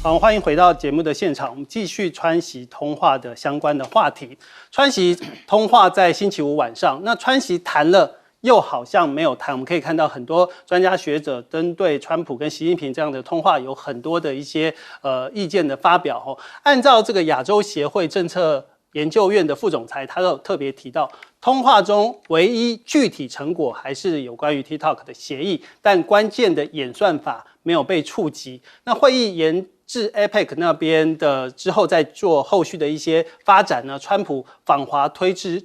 好，欢迎回到节目的现场，我们继续川习通话的相关的话题。川习通话在星期五晚上，那川习谈了又好像没有谈，我们可以看到很多专家学者针对川普跟习近平这样的通话有很多的一些意见的发表哦。按照这个亚洲协会政策研究院的副总裁，他有特别提到，通话中唯一具体成果还是有关于 TikTok 的协议，但关键的演算法没有被触及。那会议延至 APEC 那边的之后，再做后续的一些发展呢？川普访华推迟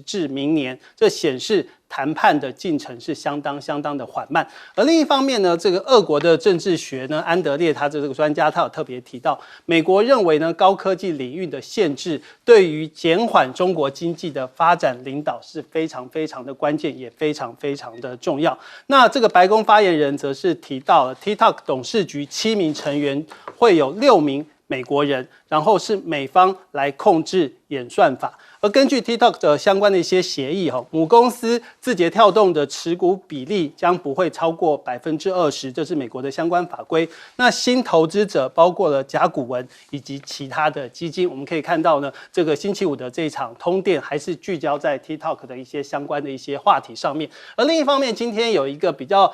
至明年，这显示谈判的进程是相当的缓慢。而另一方面呢，这个俄国的政治学呢，安德烈他这个专家他有特别提到，美国认为呢，高科技领域的限制对于减缓中国经济的发展领导是非常的关键，也非常的重要。那这个白宫发言人则是提到了 TikTok 董事局7名成员会有6名美国人，然后是美方来控制演算法。而根据 TikTok 的相关的一些协议，母公司字节跳动的持股比例将不会超过20%，这是美国的相关法规。那新投资者包括了甲骨文以及其他的基金。我们可以看到呢，这个星期五的这场通电还是聚焦在 TikTok 的一些相关的一些话题上面。而另一方面，今天有一个比较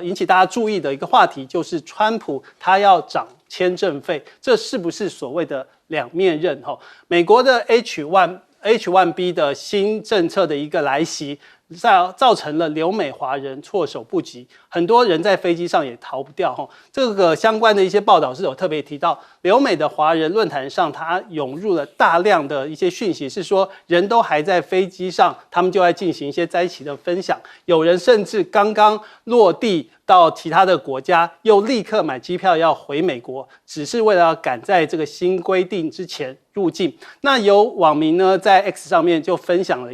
引起大家注意的一个话题，就是川普他要涨签证费，这是不是所谓的两面刃？美国的 H1B 的新政策的一个来袭，造成了留美华人措手不及，很多人在飞机上也逃不掉。这个相关的一些报道是有特别提到，留美的华人论坛上，他涌入了大量的一些讯息，是说人都还在飞机上，他们就在进行一些灾情的分享，有人甚至刚刚落地到其他的国家，又立刻买机票要回美国，只是为了要赶在这个新规定之前入境。那有网民呢在 X 上面就分享了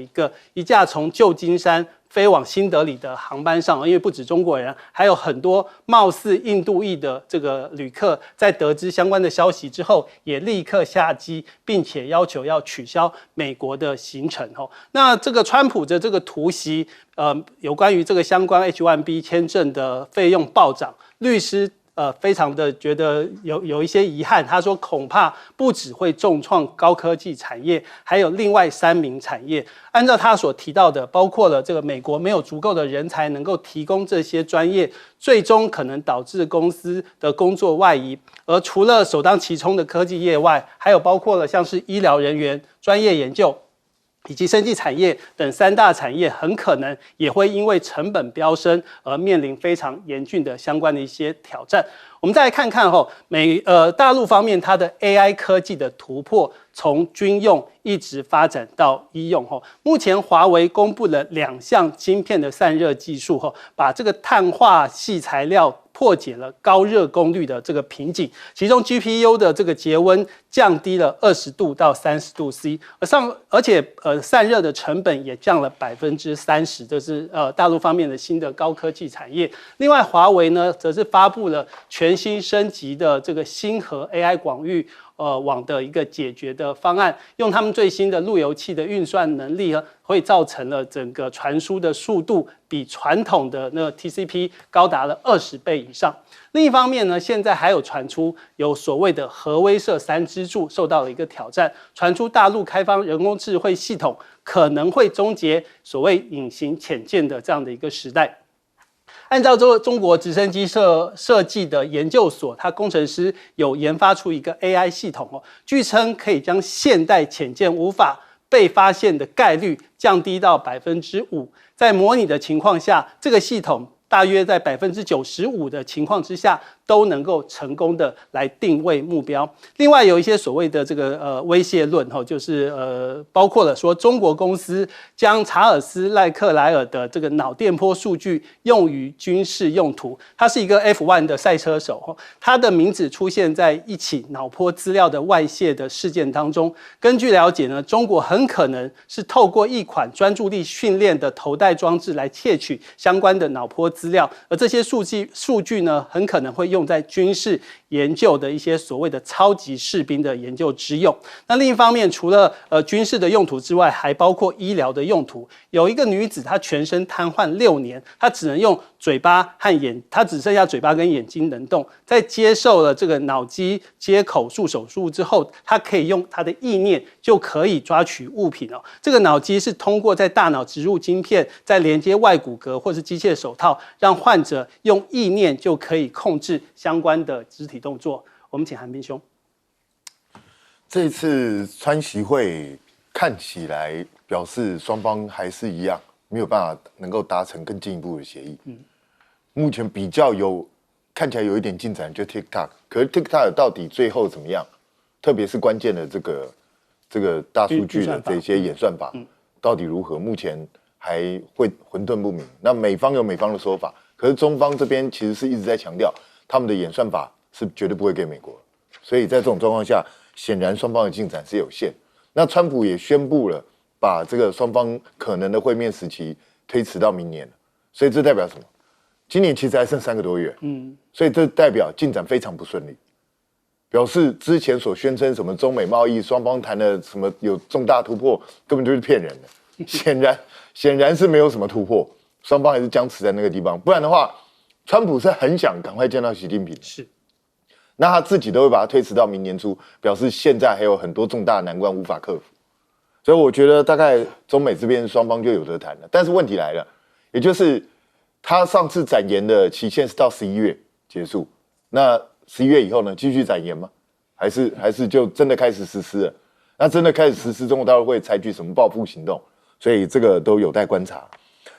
一架从旧金山飞往新德里的航班上，因为不止中国人，还有很多貌似印度裔的这个旅客，在得知相关的消息之后，也立刻下机，并且要求要取消美国的行程。那这个川普的这个突袭，有关于这个相关 H1B 签证的费用暴涨，律师非常的觉得有一些遗憾，他说恐怕不只会重创高科技产业，还有另外3名产业。按照他所提到的，包括了这个美国没有足够的人才能够提供这些专业，最终可能导致公司的工作外移。而除了首当其冲的科技业外，还有包括了像是医疗人员、专业研究以及生技产业等3大产业，很可能也会因为成本飙升而面临非常严峻的相关的一些挑战。我们再来看看大陆方面它的 AI 科技的突破，从军用一直发展到医用。目前华为公布了2项晶片的散热技术，把这个碳化系材料破解了高热功率的这个瓶颈，其中 GPU 的这个节温降低了20度到30度 C， 而且散热的成本也降了30%，这是大陆方面的新的高科技产业。另外，华为呢则是发布了全新升级的这个星河 AI 广域网的一个解决的方案，用他们最新的路由器的运算能力会造成了整个传输的速度比传统的那个 TCP 高达了20倍以上。另一方面呢，现在还有传出有所谓的核威慑3支柱受到了一个挑战，传出大陆开发人工智慧系统可能会终结所谓隐形潜舰的这样的一个时代。按照中国直升机设计的研究所，它工程师有研发出一个 AI 系统，据称可以将现代潜舰无法被发现的概率降低到5%。在模拟的情况下，这个系统大约在95%的情况之下，都能够成功的来定位目标。另外有一些所谓的这个威胁论，就是包括了说中国公司将查尔斯赖克莱尔的这个脑电波数据用于军事用途。他是一个 F1 的赛车手，他的名字出现在一起脑波资料的外泄的事件当中。根据了解呢，中国很可能是透过一款专注力训练的头戴装置来窃取相关的脑波资料，而这些数据呢，很可能会用在军事研究的一些所谓的超级士兵的研究之用。那另一方面，除了军事的用途之外，还包括医疗的用途。有一个女子，她全身瘫痪6年，她只能用嘴巴和她只剩下嘴巴跟眼睛能动。在接受了这个脑机接口术手术之后，她可以用她的意念就可以抓取物品哦。这个脑机是通过在大脑植入晶片，再连接外骨骼或是机械手套，让患者用意念就可以控制相关的肢体动作。我们请韩彬兄。这一次川习会看起来表示双方还是一样，没有办法能够达成更进一步的协议。目前比较看起来有一点进展，就 TikTok， 可是 TikTok 到底最后怎么样？特别是关键的这个大数据的这些演算法，到底如何？目前还会混沌不明。那美方有美方的说法，可是中方这边其实是一直在强调，他们的演算法是绝对不会给美国的。所以在这种状况下，显然双方的进展是有限。那川普也宣布了，把这个双方可能的会面时期推迟到明年了。所以这代表什么？今年其实还剩3个多月，所以这代表进展非常不顺利，表示之前所宣称什么中美贸易双方谈的什么有重大突破，根本就是骗人的。显然是没有什么突破，双方还是僵持在那个地方。不然的话，川普是很想赶快见到习近平，是。那他自己都会把它推迟到明年初，表示现在还有很多重大难关无法克服。所以我觉得大概中美这边双方就有得谈了。但是问题来了，也就是他上次展延的期限是到11月结束，那11月以后呢，继续展延吗？还是就真的开始实施了？那真的开始实施，中国大陆会采取什么报复行动？所以这个都有待观察。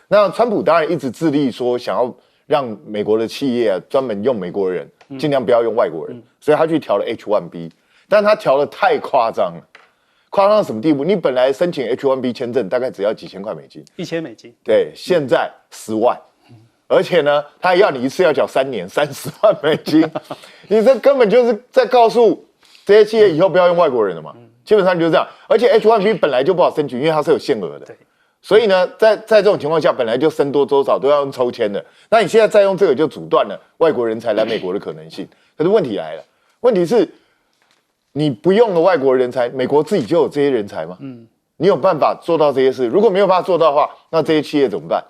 那川普当然一直致力说想要让美国的企业专门用美国人，尽量不要用外国人，所以他去调了 H1B， 但他调的太夸张了。夸张到什么地步？你本来申请 H1B 签证大概只要几千块美金，$1000，对，现在10万，而且呢，他要你一次要缴3年30万美金，你这根本就是在告诉这些企业以后不要用外国人了嘛，基本上就是这样。而且 H1B 本来就不好申请，因为它是有限额的，所以呢，在这种情况下，本来就僧多粥少，都要用抽签的。那你现在再用这个，就阻断了外国人才来美国的可能性。可是问题来了，问题是，你不用了外国人才，美国自己就有这些人才吗？你有办法做到这些事？如果没有办法做到的话，那这些企业怎么办？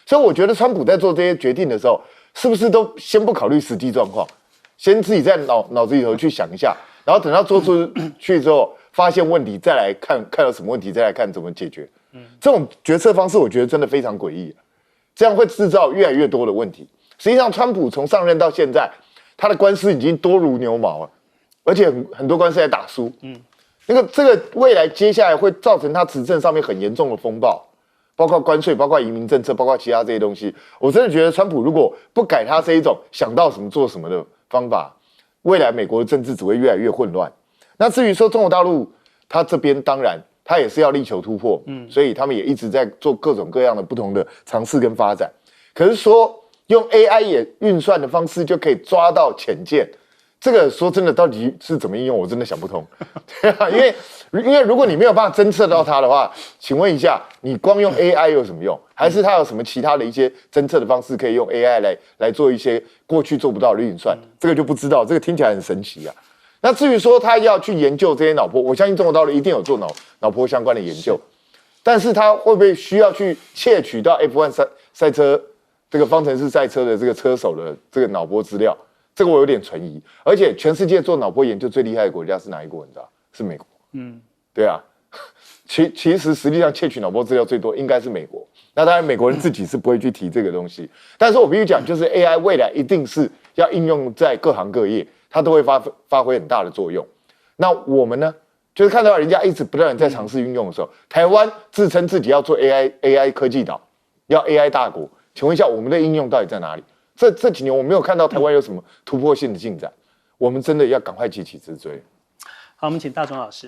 所以我觉得川普在做这些决定的时候，是不是都先不考虑实际状况，先自己在脑子里头去想一下，然后等到做出去之后，发现问题再来看到什么问题，再来看怎么解决。这种决策方式，我觉得真的非常诡异，这样会制造越来越多的问题。实际上，川普从上任到现在，他的官司已经多如牛毛了，而且很多官司还打输。这个未来接下来会造成他执政上面很严重的风暴，包括关税，包括移民政策，包括其他这些东西。我真的觉得，川普如果不改他这一种想到什么做什么的方法，未来美国的政治只会越来越混乱。那至于说中国大陆，他这边当然他也是要力求突破，所以他们也一直在做各种各样的不同的尝试跟发展。可是说用 AI 也运算的方式就可以抓到潜舰，这个说真的到底是怎么应用，我真的想不通。对啊，因为如果你没有办法侦测到它的话，请问一下，你光用 AI 有什么用？还是它有什么其他的一些侦测的方式可以用 AI 来做一些过去做不到的运算？这个就不知道，这个听起来很神奇啊。那至于说他要去研究这些脑波，我相信中国大陆一定有做脑波相关的研究，但是他会不会需要去窃取到 F1 赛车这个方程式赛车的这个车手的这个脑波资料？这个我有点存疑。而且全世界做脑波研究最厉害的国家是哪一国？你知道？是美国。对啊，其实实际上窃取脑波资料最多应该是美国。那当然美国人自己是不会去提这个东西，但是我必须讲，就是 AI 未来一定是要应用在各行各业，它都会发挥很大的作用。那我们呢，就是看到人家一直不断在尝试运用的时候，台湾自称自己要做 AI 科技岛，要 AI 大国，请问一下，我们的应用到底在哪里？这几年我没有看到台湾有什么突破性的进展，我们真的要赶快急起直追。好，我们请大中老师。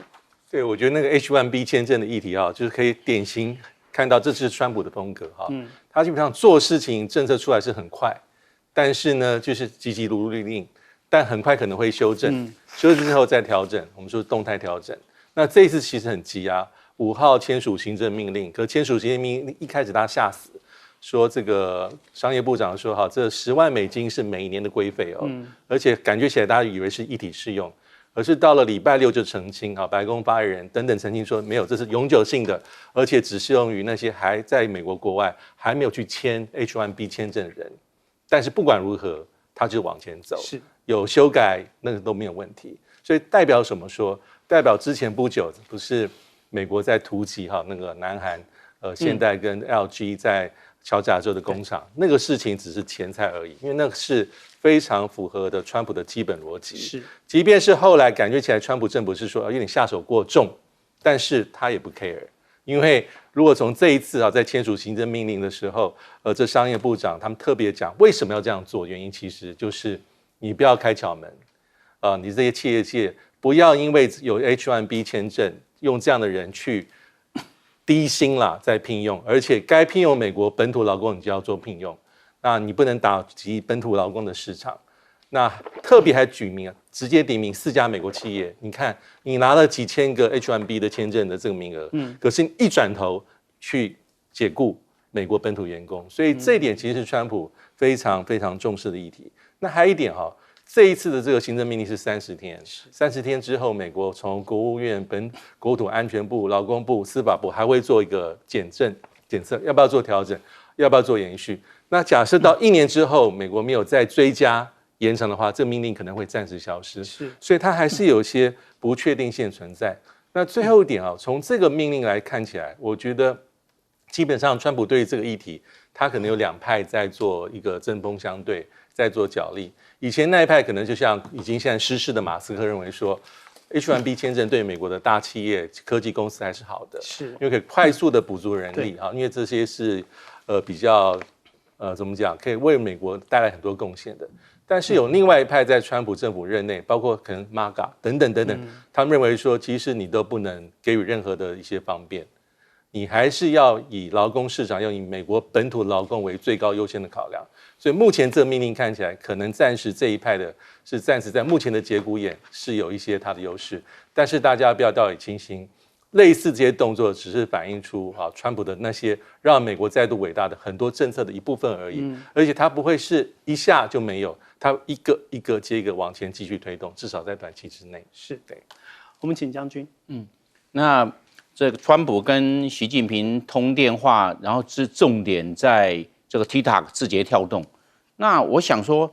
对，我觉得那个 H1B 签证的议题啊，就是可以典型看到这是川普的风格哈。他基本上做事情政策出来是很快，但是呢就是急急如律令，但很快可能会修正，修正之后再调整，我们说动态调整。那这一次其实很急啊，5号签署行政命令，可签署行政命令一开始他吓死，说这个商业部长说哈，这10万美金是每年的规费哦，而且感觉起来大家以为是一体适用，而是到了礼拜6就澄清啊，白宫发言人等等澄清说没有，这是永久性的，而且只适用于那些还在美国国外还没有去签 H1B 签证的人。但是不管如何，他就往前走，是有修改那个都没有问题。所以代表什么说？代表之前不久不是美国在突击哈那个南韩现代跟 LG 在乔治亚州的工厂，那个事情只是前菜而已，因为那个是非常符合的川普的基本逻辑。是，即便是后来感觉起来川普政府是说有点下手过重，但是他也不 care， 因为如果从这一次在签署行政命令的时候，这商业部长他们特别讲为什么要这样做，原因其实就是你不要开巧门，你这些企业界不要因为有 H1B 签证用这样的人去低薪啦，在聘用，而且该聘用美国本土劳工，你就要做聘用，那你不能打击本土劳工的市场。那特别还举名直接点名4家美国企业，你看你拿了几千个 H1B 的签证的这个名额，可是一转头去解雇美国本土员工，所以这一点其实是川普非常非常重视的议题。那还有一点哈。这一次的这个行政命令是30天，30天之后，美国从国务院、国土安全部、劳工部、司法部还会做一个检测，要不要做调整，要不要做延续？那假设到1年之后，美国没有再追加延长的话，这命令可能会暂时消失。所以它还是有一些不确定性存在。那最后一点从这个命令来看起来，我觉得基本上川普对这个议题，他可能有2派在做一个针锋相对，在做角力。以前那一派可能就像已经现在失势的马斯克认为说 ，H1B 签证对美国的大企业、科技公司还是好的，是因为可以快速的补足人力因为这些是比较怎么讲，可以为美国带来很多贡献的。但是有另外一派在川普政府任内，包括可能 MAGA 等等，他们认为说，其实你都不能给予任何的一些方便。你还是要以劳工市场，要以美国本土劳工为最高优先的考量。所以目前这个命令看起来，可能暂时这一派的是暂时在目前的节骨眼是有一些它的优势，但是大家不要掉以轻心，类似这些动作只是反映出川普的那些让美国再度伟大的很多政策的一部分而已，而且它不会是一下就没有，它一个一个接一个往前继续推动，至少在短期之内。是对。我们请将军。那这个川普跟习近平通电话，然后是重点在这个 TikTok 字节跳动。那我想说，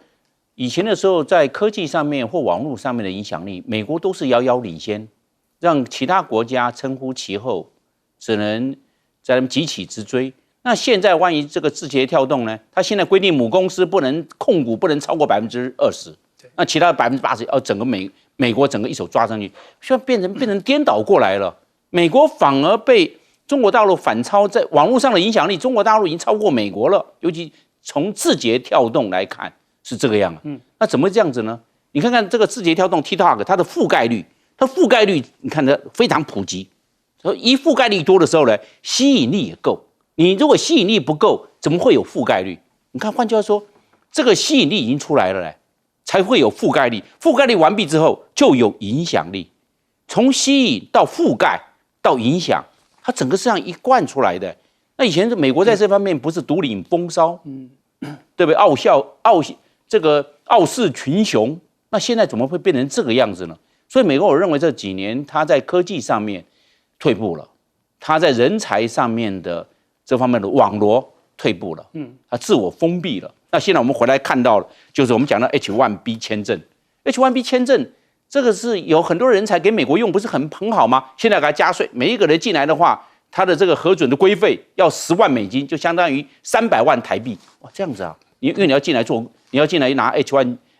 以前的时候在科技上面或网络上面的影响力，美国都是遥遥领先，让其他国家称呼其后，只能在他们急起直追。那现在关于这个字节跳动呢，它现在规定母公司不能控股不能超过20%，那其他的80%要整个美国整个一手抓上去，现在变成颠倒过来了。美国反而被中国大陆反超，在网络上的影响力，中国大陆已经超过美国了。尤其从字节跳动来看是这个样。那怎么会这样子呢？你看看这个字节跳动 TikTok， 它的覆盖率，你看它非常普及。一覆盖率多的时候呢，吸引力也够。你如果吸引力不够，怎么会有覆盖率？你看，换句话说，这个吸引力已经出来了嘞，才会有覆盖力。覆盖力完毕之后，就有影响力。从吸引到覆盖到影响，它整个是这样一贯出来的。那以前美国在这方面不是独领风骚，对不对？傲视群雄。那现在怎么会变成这个样子呢？所以美国，我认为这几年它在科技上面退步了，它在人才上面的这方面的网罗退步了，它自我封闭了。那现在我们回来看到了，就是我们讲的 H1B 签证 ，H1B 签证。这个是有很多人才给美国用，不是很好吗？现在给他加税，每一个人进来的话，他的这个核准的规费要10万美金，就相当于300万台币。哇，这样子啊！因为你要进来做，你要进来拿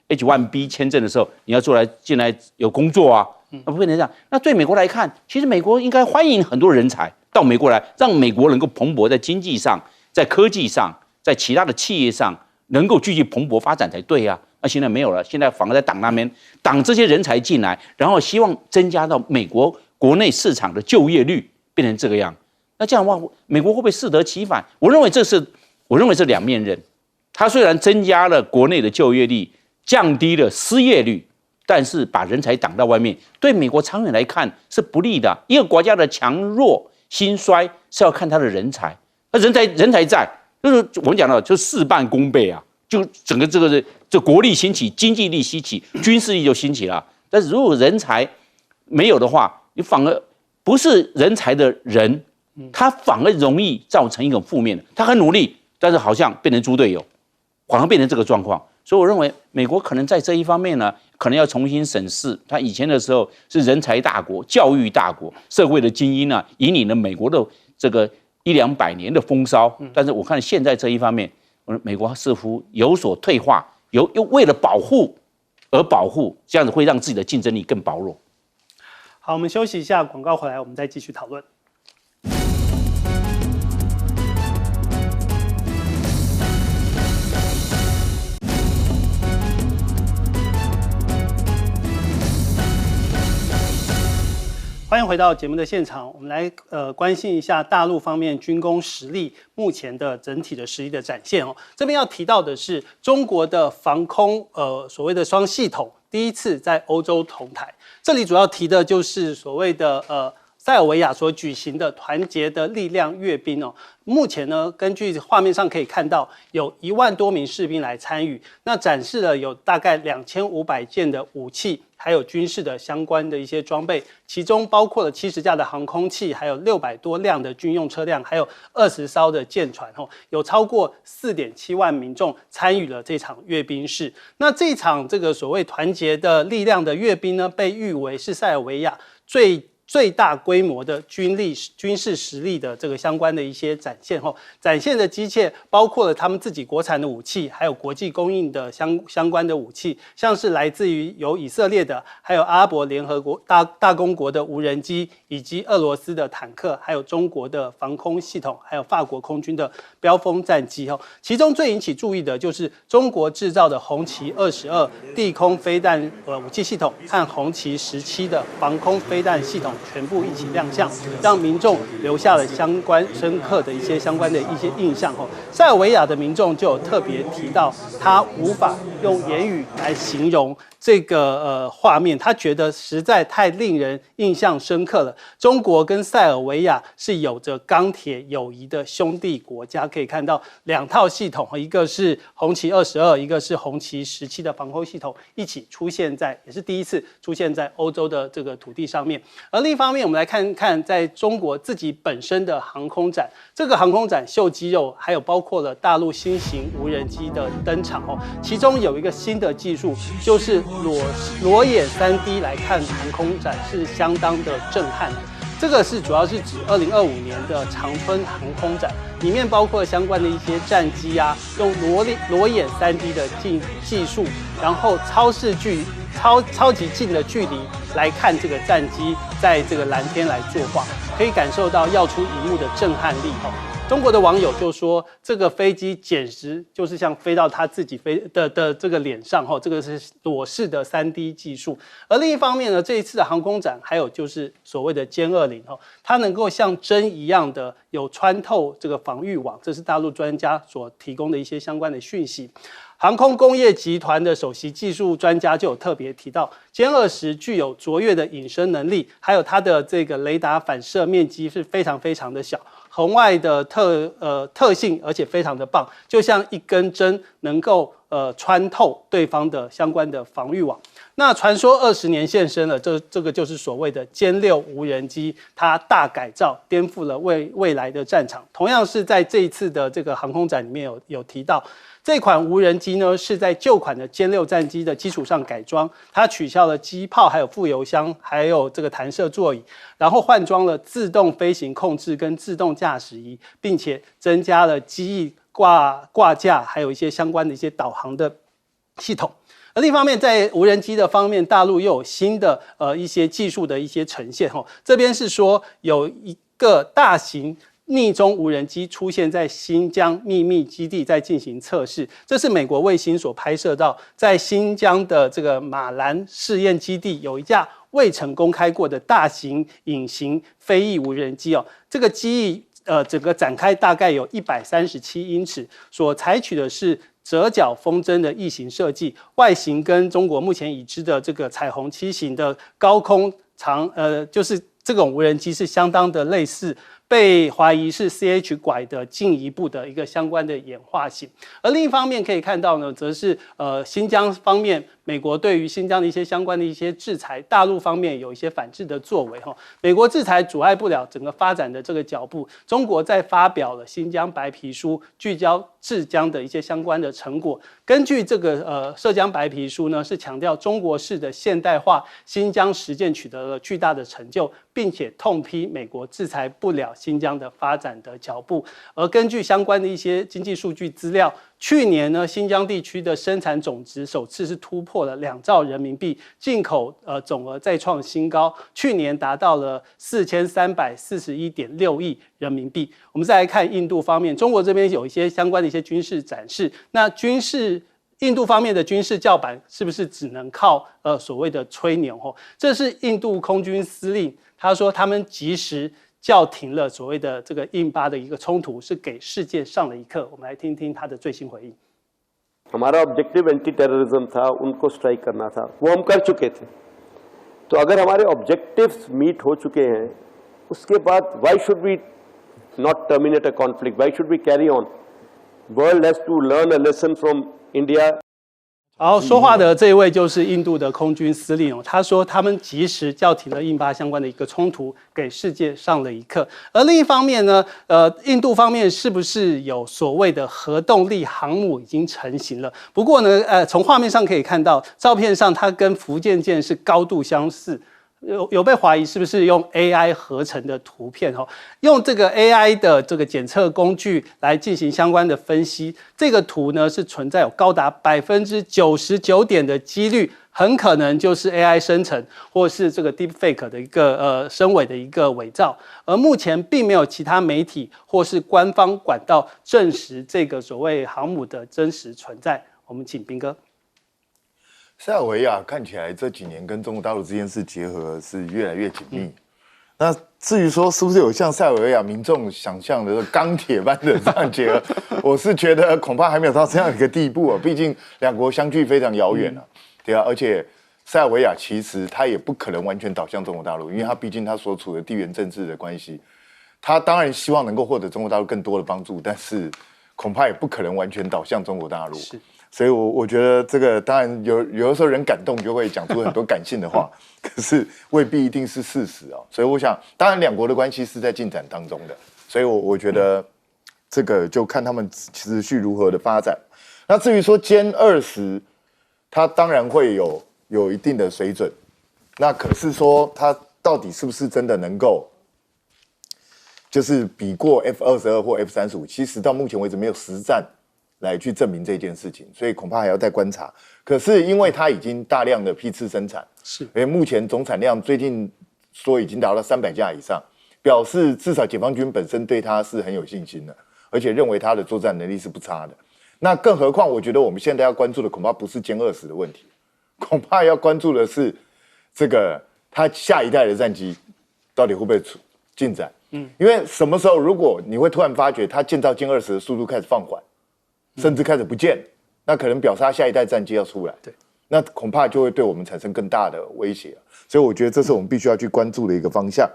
H1B 签证的时候，你要进来有工作啊，不变成这样。那对美国来看，其实美国应该欢迎很多人才到美国来，让美国能够蓬勃在经济上、在科技上、在其他的企业上能够继续蓬勃发展才对啊。那现在没有了，现在反而在党那边挡这些人才进来，然后希望增加到美国国内市场的就业率变成这个样。那这样的话，美国会不会适得其反？我认为这两面刃。它虽然增加了国内的就业率，降低了失业率，但是把人才挡到外面，对美国长远来看是不利的。一个国家的强弱兴衰是要看它的人才，那人才在，就是我们讲到就事半功倍啊，就整个这国力兴起，经济力兴起，军事力就兴起了。但是如果人才没有的话，你反而不是人才的人，他反而容易造成一种负面的。他很努力，但是好像变成猪队友，反而变成这个状况。所以我认为美国可能在这一方面呢，可能要重新审视。他以前的时候是人才大国、教育大国，社会的精英啊，引领了美国的这个100-200年的风骚。但是我看现在这一方面，美国似乎有所退化，又为了保护而保护，这样子会让自己的竞争力更薄弱。好，我们休息一下，广告回来，我们再继续讨论。欢迎回到节目的现场，我们来关心一下大陆方面军工实力目前的整体的实力的展现哦。这边要提到的是中国的防空所谓的双系统第一次在欧洲同台，这里主要提的就是所谓的塞尔维亚所举行的团结的力量阅兵哦。目前呢，根据画面上可以看到，有1万多名士兵来参与，那展示了有大概2500件的武器，还有军事的相关的一些装备，其中包括了70架的航空器，还有600多辆的军用车辆，还有20艘的舰船哦，有超过4.7万民众参与了这场阅兵式。那这场这个所谓团结的力量的阅兵呢，被誉为是塞尔维亚最大规模的军事实力的这个相关的一些展现后，展现的机械包括了他们自己国产的武器，还有国际供应的相关的武器，像是来自于有以色列的，还有阿拉伯联合国大公国的无人机，以及俄罗斯的坦克，还有中国的防空系统，还有法国空军的标风战机哦。其中最引起注意的就是中国制造的红旗22地空飞弹武器系统和红旗17的防空飞弹系统全部一起亮相，让民众留下了相关深刻的一些相关的一些印象哦。塞尔维亚的民众就有特别提到，他无法用言语来形容这个画面，他觉得实在太令人印象深刻了。中国跟塞尔维亚是有着钢铁友谊的兄弟国家，可以看到2套系统，一个是红旗22，一个是红旗17的防空系统一起出现在，也是第一次出现在欧洲的这个土地上面。而另一方面，我们来看看在中国自己本身的航空展，这个航空展秀肌肉，还有包括了大陆新型无人机的登场哦。其中有一个新的技术，就是裸眼3D 来看航空展是相当的震撼。这个主要是指2025年的长春航空展，里面包括相关的一些战机啊，用裸眼3D 的技术，然后超级近的距离来看这个战机在这个蓝天来作画，可以感受到耀出荧幕的震撼力哦。中国的网友就说，这个飞机简直就是像飞到他自己的这个脸上这个是裸视的3D 技术。而另一方面呢，这一次的航空展还有就是所谓的歼20它能够像针一样的有穿透这个防御网，这是大陆专家所提供的一些相关的讯息。航空工业集团的首席技术专家就有特别提到，歼20具有卓越的隐身能力，还有它的这个雷达反射面积是非常非常的小，红外的特性，而且非常的棒，就像一根针能够穿透对方的相关的防御网。那传说20年现身了，这个就是所谓的歼6无人机，它大改造，颠覆了未来的战场。同样是在这一次的这个航空展里面有提到。这款无人机呢，是在旧款的歼6战机的基础上改装，它取消了机炮、还有副油箱、还有这个弹射座椅，然后换装了自动飞行控制跟自动驾驶仪，并且增加了机翼挂架，还有一些相关的一些导航的系统。而另一方面，在无人机的方面，大陆又有新的一些技术的一些呈现这边是说有一个大型逆中无人机出现在新疆秘密基地，在进行测试。这是美国卫星所拍摄到，在新疆的这个马兰试验基地有一架未曾公开过的大型隐形飞翼无人机这个机翼整个展开大概有137英尺，所采取的是折角风筝的翼型设计，外形跟中国目前已知的这个彩虹7型的高空就是这种无人机是相当的类似。被怀疑是 CH 拐的进一步的一个相关的演化性。而另一方面可以看到呢，则是新疆方面，美国对于新疆的一些相关的一些制裁，大陆方面有一些反制的作为哈。美国制裁阻碍不了整个发展的这个脚步，中国在发表了新疆白皮书，聚焦治疆的一些相关的成果。根据这个涉疆白皮书呢，是强调中国式的现代化新疆实践取得了巨大的成就，并且痛批美国制裁不了新疆的发展的脚步。而根据相关的一些经济数据资料，去年呢，新疆地区的生产总值首次是突破了2兆人民币，进口总额再创新高，去年达到了4341.6亿人民币。我们再来看印度方面，中国这边有一些相关的一些军事展示，那印度方面的军事叫板是不是只能靠所谓的吹牛？这是印度空军司令他说他们及时叫停了所谓的这个印巴的一个冲突，是给世界上了一课。我们来听听他的最新回应。हमारा objective anti terrorism था, उनको स्ट्राइक करना था, वो हम कर चुके थे। तो अगर हमारे ऑब्जेक्टिव्स मीट हो चुके हैं, उसके बाद why should we not terminate a conflict, why should we carry on? World has to learn a lesson from India AI 合成的图片哦？用这个 AI 的这个检测工具来进行相关的分析，这个图呢是存在有高达99%的几率，很可能就是 AI 生成或是这个 Deepfake 的一个深伪的一个伪造。而目前并没有其他媒体或是官方管道证实这个所谓航母的真实存在。我们请彬哥。塞尔维亚看起来这几年跟中国大陆之间是结合是越来越紧密。那至于说是不是有像塞尔维亚民众想象的钢铁般的这样结合，我是觉得恐怕还没有到这样一个地步啊。毕竟两国相距非常遥远啊，对啊。而且塞尔维亚其实它也不可能完全倒向中国大陆，因为它毕竟它所处的地缘政治的关系，它当然希望能够获得中国大陆更多的帮助，但是恐怕也不可能完全倒向中国大陆。是。所以我觉得这个当然有的时候人感动就会讲出很多感性的话，可是未必一定是事实哦。所以我想，当然两国的关系是在进展当中的，所以我觉得这个就看他们持续如何的发展。那至于说歼20，它当然会有一定的水准，那可是说它到底是不是真的能够就是比过 F-22或 F-35，其实到目前为止没有实战来去证明这件事情，所以恐怕还要再观察。可是因为它已经大量的批次生产，是，因为目前总产量最近说已经达到300架以上，表示至少解放军本身对它是很有信心的，而且认为它的作战能力是不差的。那更何况，我觉得我们现在要关注的恐怕不是歼20的问题，恐怕要关注的是这个它下一代的战机到底会不会进展。因为什么时候如果你会突然发觉它建造歼20的速度开始放缓，甚至开始不见，那可能表示他下一代战机要出来，对，那恐怕就会对我们产生更大的威胁。所以我觉得这是我们必须要去关注的一个方向。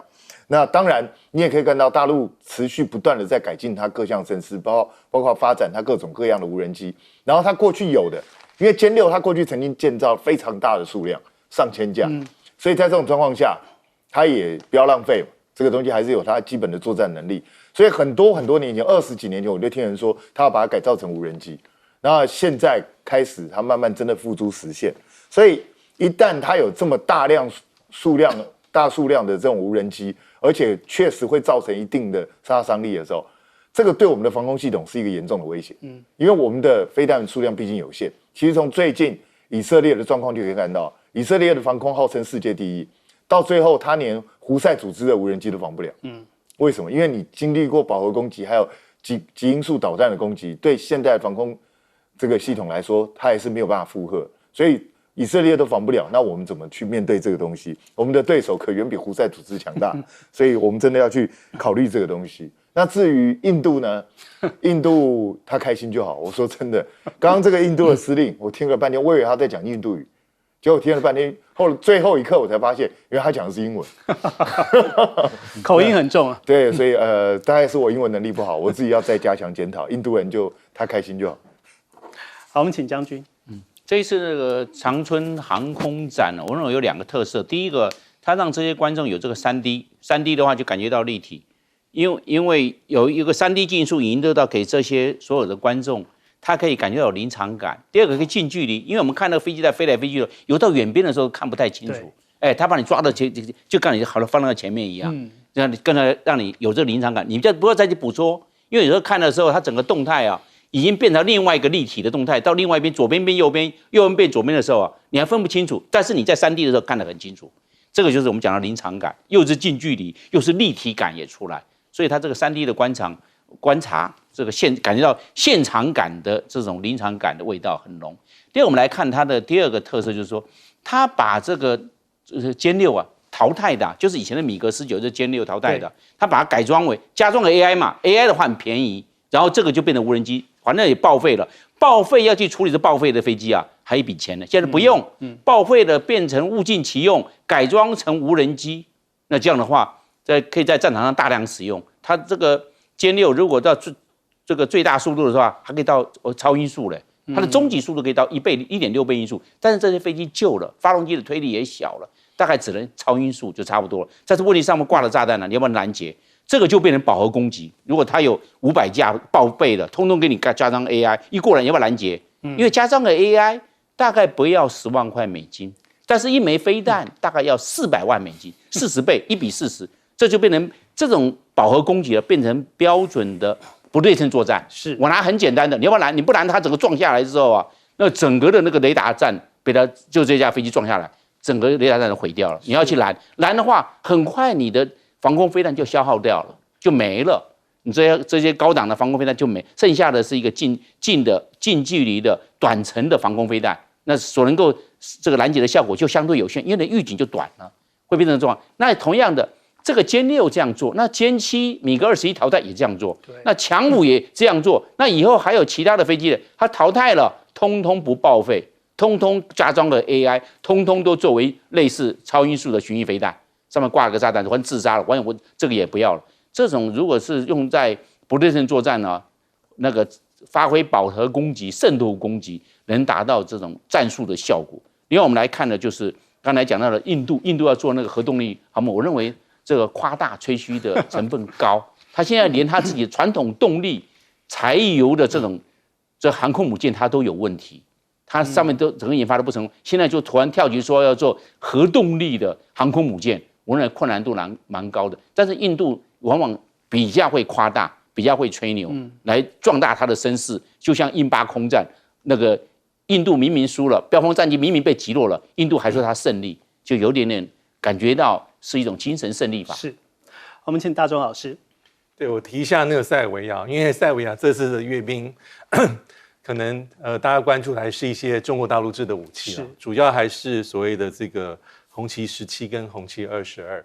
那当然，你也可以看到大陆持续不断的在改进它各项设施，包括发展它各种各样的无人机。然后它过去有的，因为歼6它过去曾经建造非常大的数量，上千架，所以在这种状况下，它也不要浪费，这个东西还是有它基本的作战能力。所以很多年前，20几年前，我就听人说他要把它改造成无人机，然后现在开始他慢慢真的付诸实现。所以一旦它有这么大数量的这种无人机，而且确实会造成一定的杀伤力的时候，这个对我们的防空系统是一个严重的威胁。因为我们的飞弹数量毕竟有限。其实从最近以色列的状况就可以看到，以色列的防空号称世界第一，到最后他连胡塞组织的无人机都防不了。为什么？因为你经历过饱和攻击，还有极音速导弹的攻击，对现代防空这个系统来说，它也是没有办法负荷。所以以色列都防不了，那我们怎么去面对这个东西？我们的对手可远比胡塞组织强大，所以我们真的要去考虑这个东西。那至于印度呢？印度他开心就好。我说真的，刚刚这个印度的司令，我听了半天，我以为他在讲印度语，结果听了半天，最后一刻我才发现，原来他讲的是英文，口音很重啊。对，所以大概是我英文能力不好，我自己要再加强检讨。印度人就他开心就好。好，我们请将军。这一次那个长春航空展呢，我认为有2个特色。第一个，它让这些观众有这个3D 的话就感觉到立体，因为有一个3D 技术引导到给这些所有的观众，他可以感觉到有临场感。第二个可以近距离，因为我们看那个飞机在飞来飞去的，游到远边的时候看不太清楚。哎，他把你抓到就跟你好了放到前面一样，这样跟他让你有这个临场感，你就不要再去捕捉，因为有时候看的时候，它整个动态啊。已经变成另外一个立体的动态，到另外一边左边变右边，右边变左边的时候啊，你还分不清楚。但是你在3D 的时候看得很清楚，这个就是我们讲的临场感，又是近距离，又是立体感也出来。所以它这个3D 的观察这个感觉到现场感的这种临场感的味道很浓。第二，我们来看它的第2个特色，就是说它把这个歼6啊淘汰的，就是以前的米格19是歼6淘汰的，它把它加装了 AI 嘛 ，AI 的话很便宜，然后这个就变成无人机。反正也报废了，报废要去处理这报废的飞机啊，还一笔钱呢。现在不用，报废的变成物尽其用，改装成无人机。那这样的话，可以在战场上大量使用。它这个歼6如果到这个最大速度的话，还可以到超音速嘞。它的终极速度可以到1.6倍音速。但是这些飞机旧了，发动机的推力也小了，大概只能超音速就差不多了。但是问题上面挂了炸弹了，你要不要拦截？这个就变成饱和攻击。如果它有500架报废的，通通给你加装 AI， 一过来你要不要拦截？因为加装个 AI 大概不要10万块美金，但是一枚飞弹大概要400万美金，40倍，1比40，这就变成这种饱和攻击了，变成标准的不对称作战。是我拿很简单的，你要不要拦？你不拦，它整个撞下来之后啊，那整个的那个雷达站被它就这架飞机撞下来，整个雷达站都毁掉了。你要去拦的话，很快你的防空飞弹就消耗掉了，就没了。你这些高档的防空飞弹就没，剩下的是一个近距离的短程的防空飞弹，那所能够这个拦截的效果就相对有限，因为你预警就短了，会变成这种。那同样的，这个歼6这样做，那歼7米格21淘汰也这样做，那强5也这样做，那以后还有其他的飞机的，它淘汰了，通通不报废，通通加装了 AI， 通通都作为类似超音速的巡弋飞弹。上面挂了个炸弹，完自杀了，完我这个也不要了。这种如果是用在不对称作战呢，那个发挥饱和攻击、渗透攻击，能达到这种战术的效果。另外，我们来看的就是刚才讲到的印度要做那个核动力航母，我认为这个夸大吹嘘的成分高。他现在连他自己的传统动力柴油的这航空母舰，它都有问题。它上面都整个研发都不成功，现在就突然跳级说要做核动力的航空母舰。我认为困难度蛮高的，但是印度往往比较会夸大，比较会吹牛，来壮大它的声势。就像印巴空战，那个印度明明输了，标风战机明明被击落了，印度还说它胜利，就有点感觉到是一种精神胜利法。是，我们请大钟老师。对，我提一下那个塞尔维亚，因为塞尔维亚这次的阅兵，可能大家关注还是一些中国大陆制的武器，主要还是所谓的这个红旗17跟红旗22。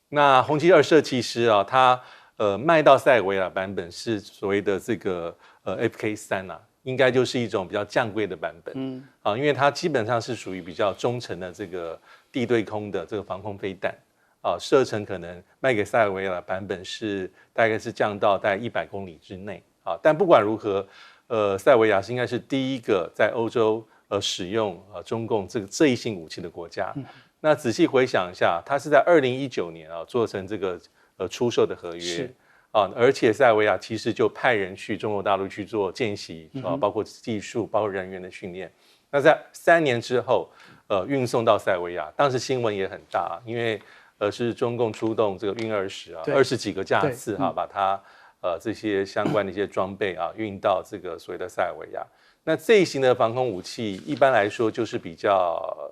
那红旗22其实啊，它卖到塞尔维亚版本是所谓的这个FK3啊，应该就是一种比较降贵的版本。因为它基本上是属于比较中程的这个地对空的这个防空飞弹。射程可能卖给塞尔维亚的版本是大概是降到大概100公里之内。但不管如何，塞尔维亚是应该是第一个在欧洲使用中共这一型武器的国家。那仔细回想一下，它是在2019年做成这个出售的合约而且塞尔维亚其实就派人去中国大陆去做见习包括技术、包括人员的训练。那在3年之后，运送到塞尔维亚，当时新闻也很大，因为是中共出动这个运20啊，20几个架次把它这些相关的一些装备运到这个所谓的塞尔维亚。那这一型的防空武器，一般来说就是比较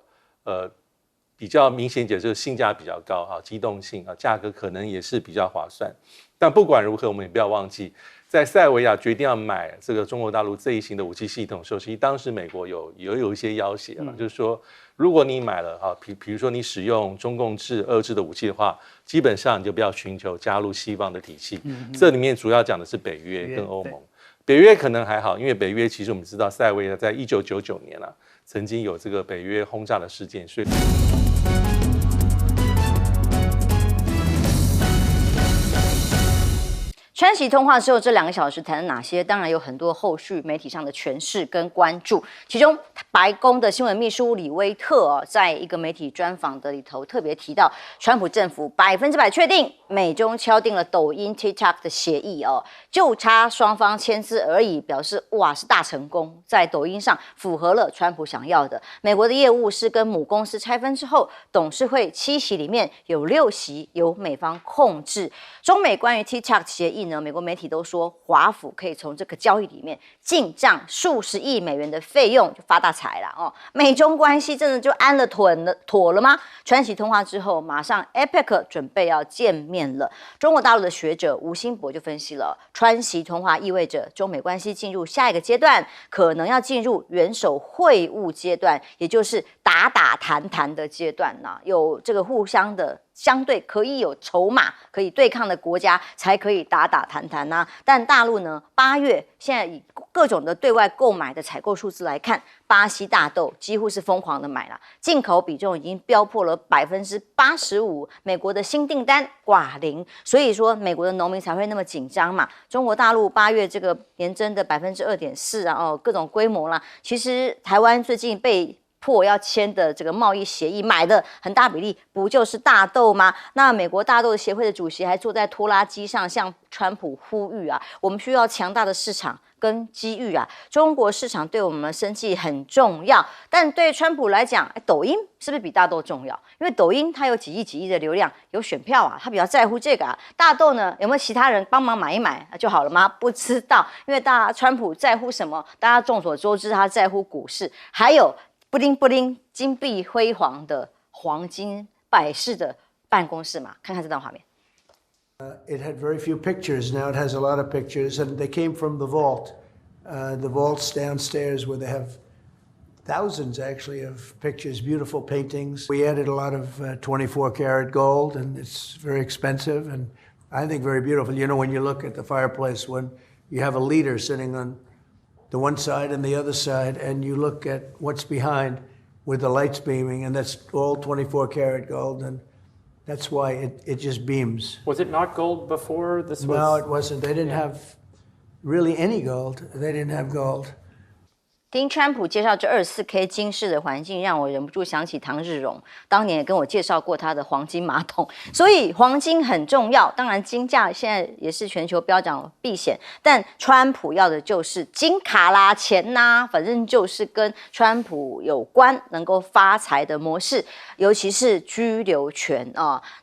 明显，就是性价比较高机动性价格可能也是比较划算。但不管如何，我们也不要忘记，在塞尔维亚决定要买这个中国大陆这一型的武器系统的时候，其实当时美国有一些要挟就是说，如果你买了比如说你使用中共制、俄制的武器的话，基本上你就不要寻求加入西方的体系。这里面主要讲的是北约跟欧盟。北约可能还好，因为北约其实我们知道塞尔维亚在1999年啊，曾经有这个北约轰炸的事件，所以。川习通话之后，这2个小时谈了哪些？当然有很多后续媒体上的诠释跟关注。其中，白宫的新闻秘书李威特在一个媒体专访的里头特别提到，川普政府100%确定美中敲定了抖音 TikTok 的协议就差双方签字而已，表示哇是大成功，在抖音上符合了川普想要的。美国的业务是跟母公司拆分之后，董事会7席里面有6席由美方控制。中美关于 TikTok 协议呢，美国媒体都说华府可以从这个交易里面进账数十亿美元的费用，就发大财了美中关系真的就安了妥了吗？川习通话之后，马上 APEC 准备要见面了。中国大陆的学者吴兴博就分析了，川习通话意味着中美关系进入下一个阶段，可能要进入元首会晤阶段，也就是打谈的阶段有这个互相的相对可以有筹码可以对抗的国家才可以打谈但大陆呢，8月现在以各种的对外购买的采购数字来看，巴西大豆几乎是疯狂的买了，进口比重已经飙破了85%，美国的新订单挂零，所以说美国的农民才会那么紧张嘛。中国大陆8月这个年增的2.4%各种规模啦，其实台湾最近被迫要签的这个贸易协议买的很大比例不就是大豆吗？那美国大豆协会的主席还坐在拖拉机上向川普呼吁我们需要强大的市场跟机遇中国市场对我们的生计很重要，但对川普来讲，抖音是不是比大豆重要？因为抖音它有几亿的流量，有选票他比较在乎这个大豆呢，有没有其他人帮忙买一买就好了吗？不知道，因为川普在乎什么？大家众所周知，他在乎股市，还有布灵布灵、金碧辉煌的黄金摆饰的办公室嘛，看看这段画面。It had very few pictures. Now it has a lot of pictures, and they came from the vault. The vault's downstairs where they have thousands, actually, of pictures, beautiful paintings. We added a lot of 24 karat gold, and it's very expensive, and I think very beautiful. You know, when you look at the fireplace, when you have a leader sitting on the one side and the other side, and you look at what's behind with the lights beaming, and that's all 24 karat gold, and that's why it just beams. Was it not gold before this was? No, it wasn't. They didn't have really any gold. They didn't have gold. 听川普介绍这24K 金饰的环境，让我忍不住想起唐日荣，当年也跟我介绍过他的黄金马桶。所以黄金很重要，当然金价现在也是全球飙涨避险，但川普要的就是金卡啦钱反正就是跟川普有关能够发财的模式，尤其是居留权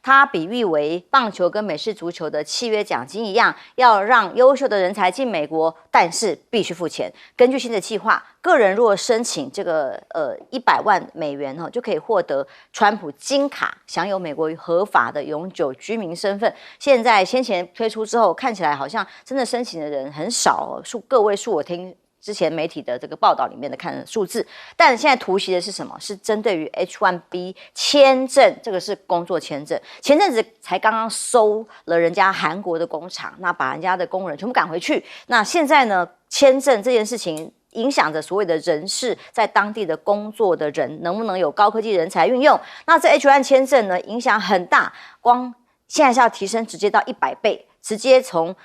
他比喻为棒球跟美式足球的契约奖金一样，要让优秀的人才进美国，但是必须付钱。根据新的计划，个人如果申请这个100万美元就可以获得川普金卡，享有美国合法的永久居民身份。先前推出之后，看起来好像真的申请的人很少，个位数。我听之前媒体的这个报道里面的看数字，但现在突袭的是什么？是针对于 H1B 签证，这个是工作签证。前阵子才刚刚收了人家韩国的工厂，那把人家的工人全部赶回去。那现在呢，签证这件事情影响着所谓的人事在当地的工作的人能不能有高科技人才运用。那这 H1 签证呢，影响很大，光现在是要提升直接到100倍，直接从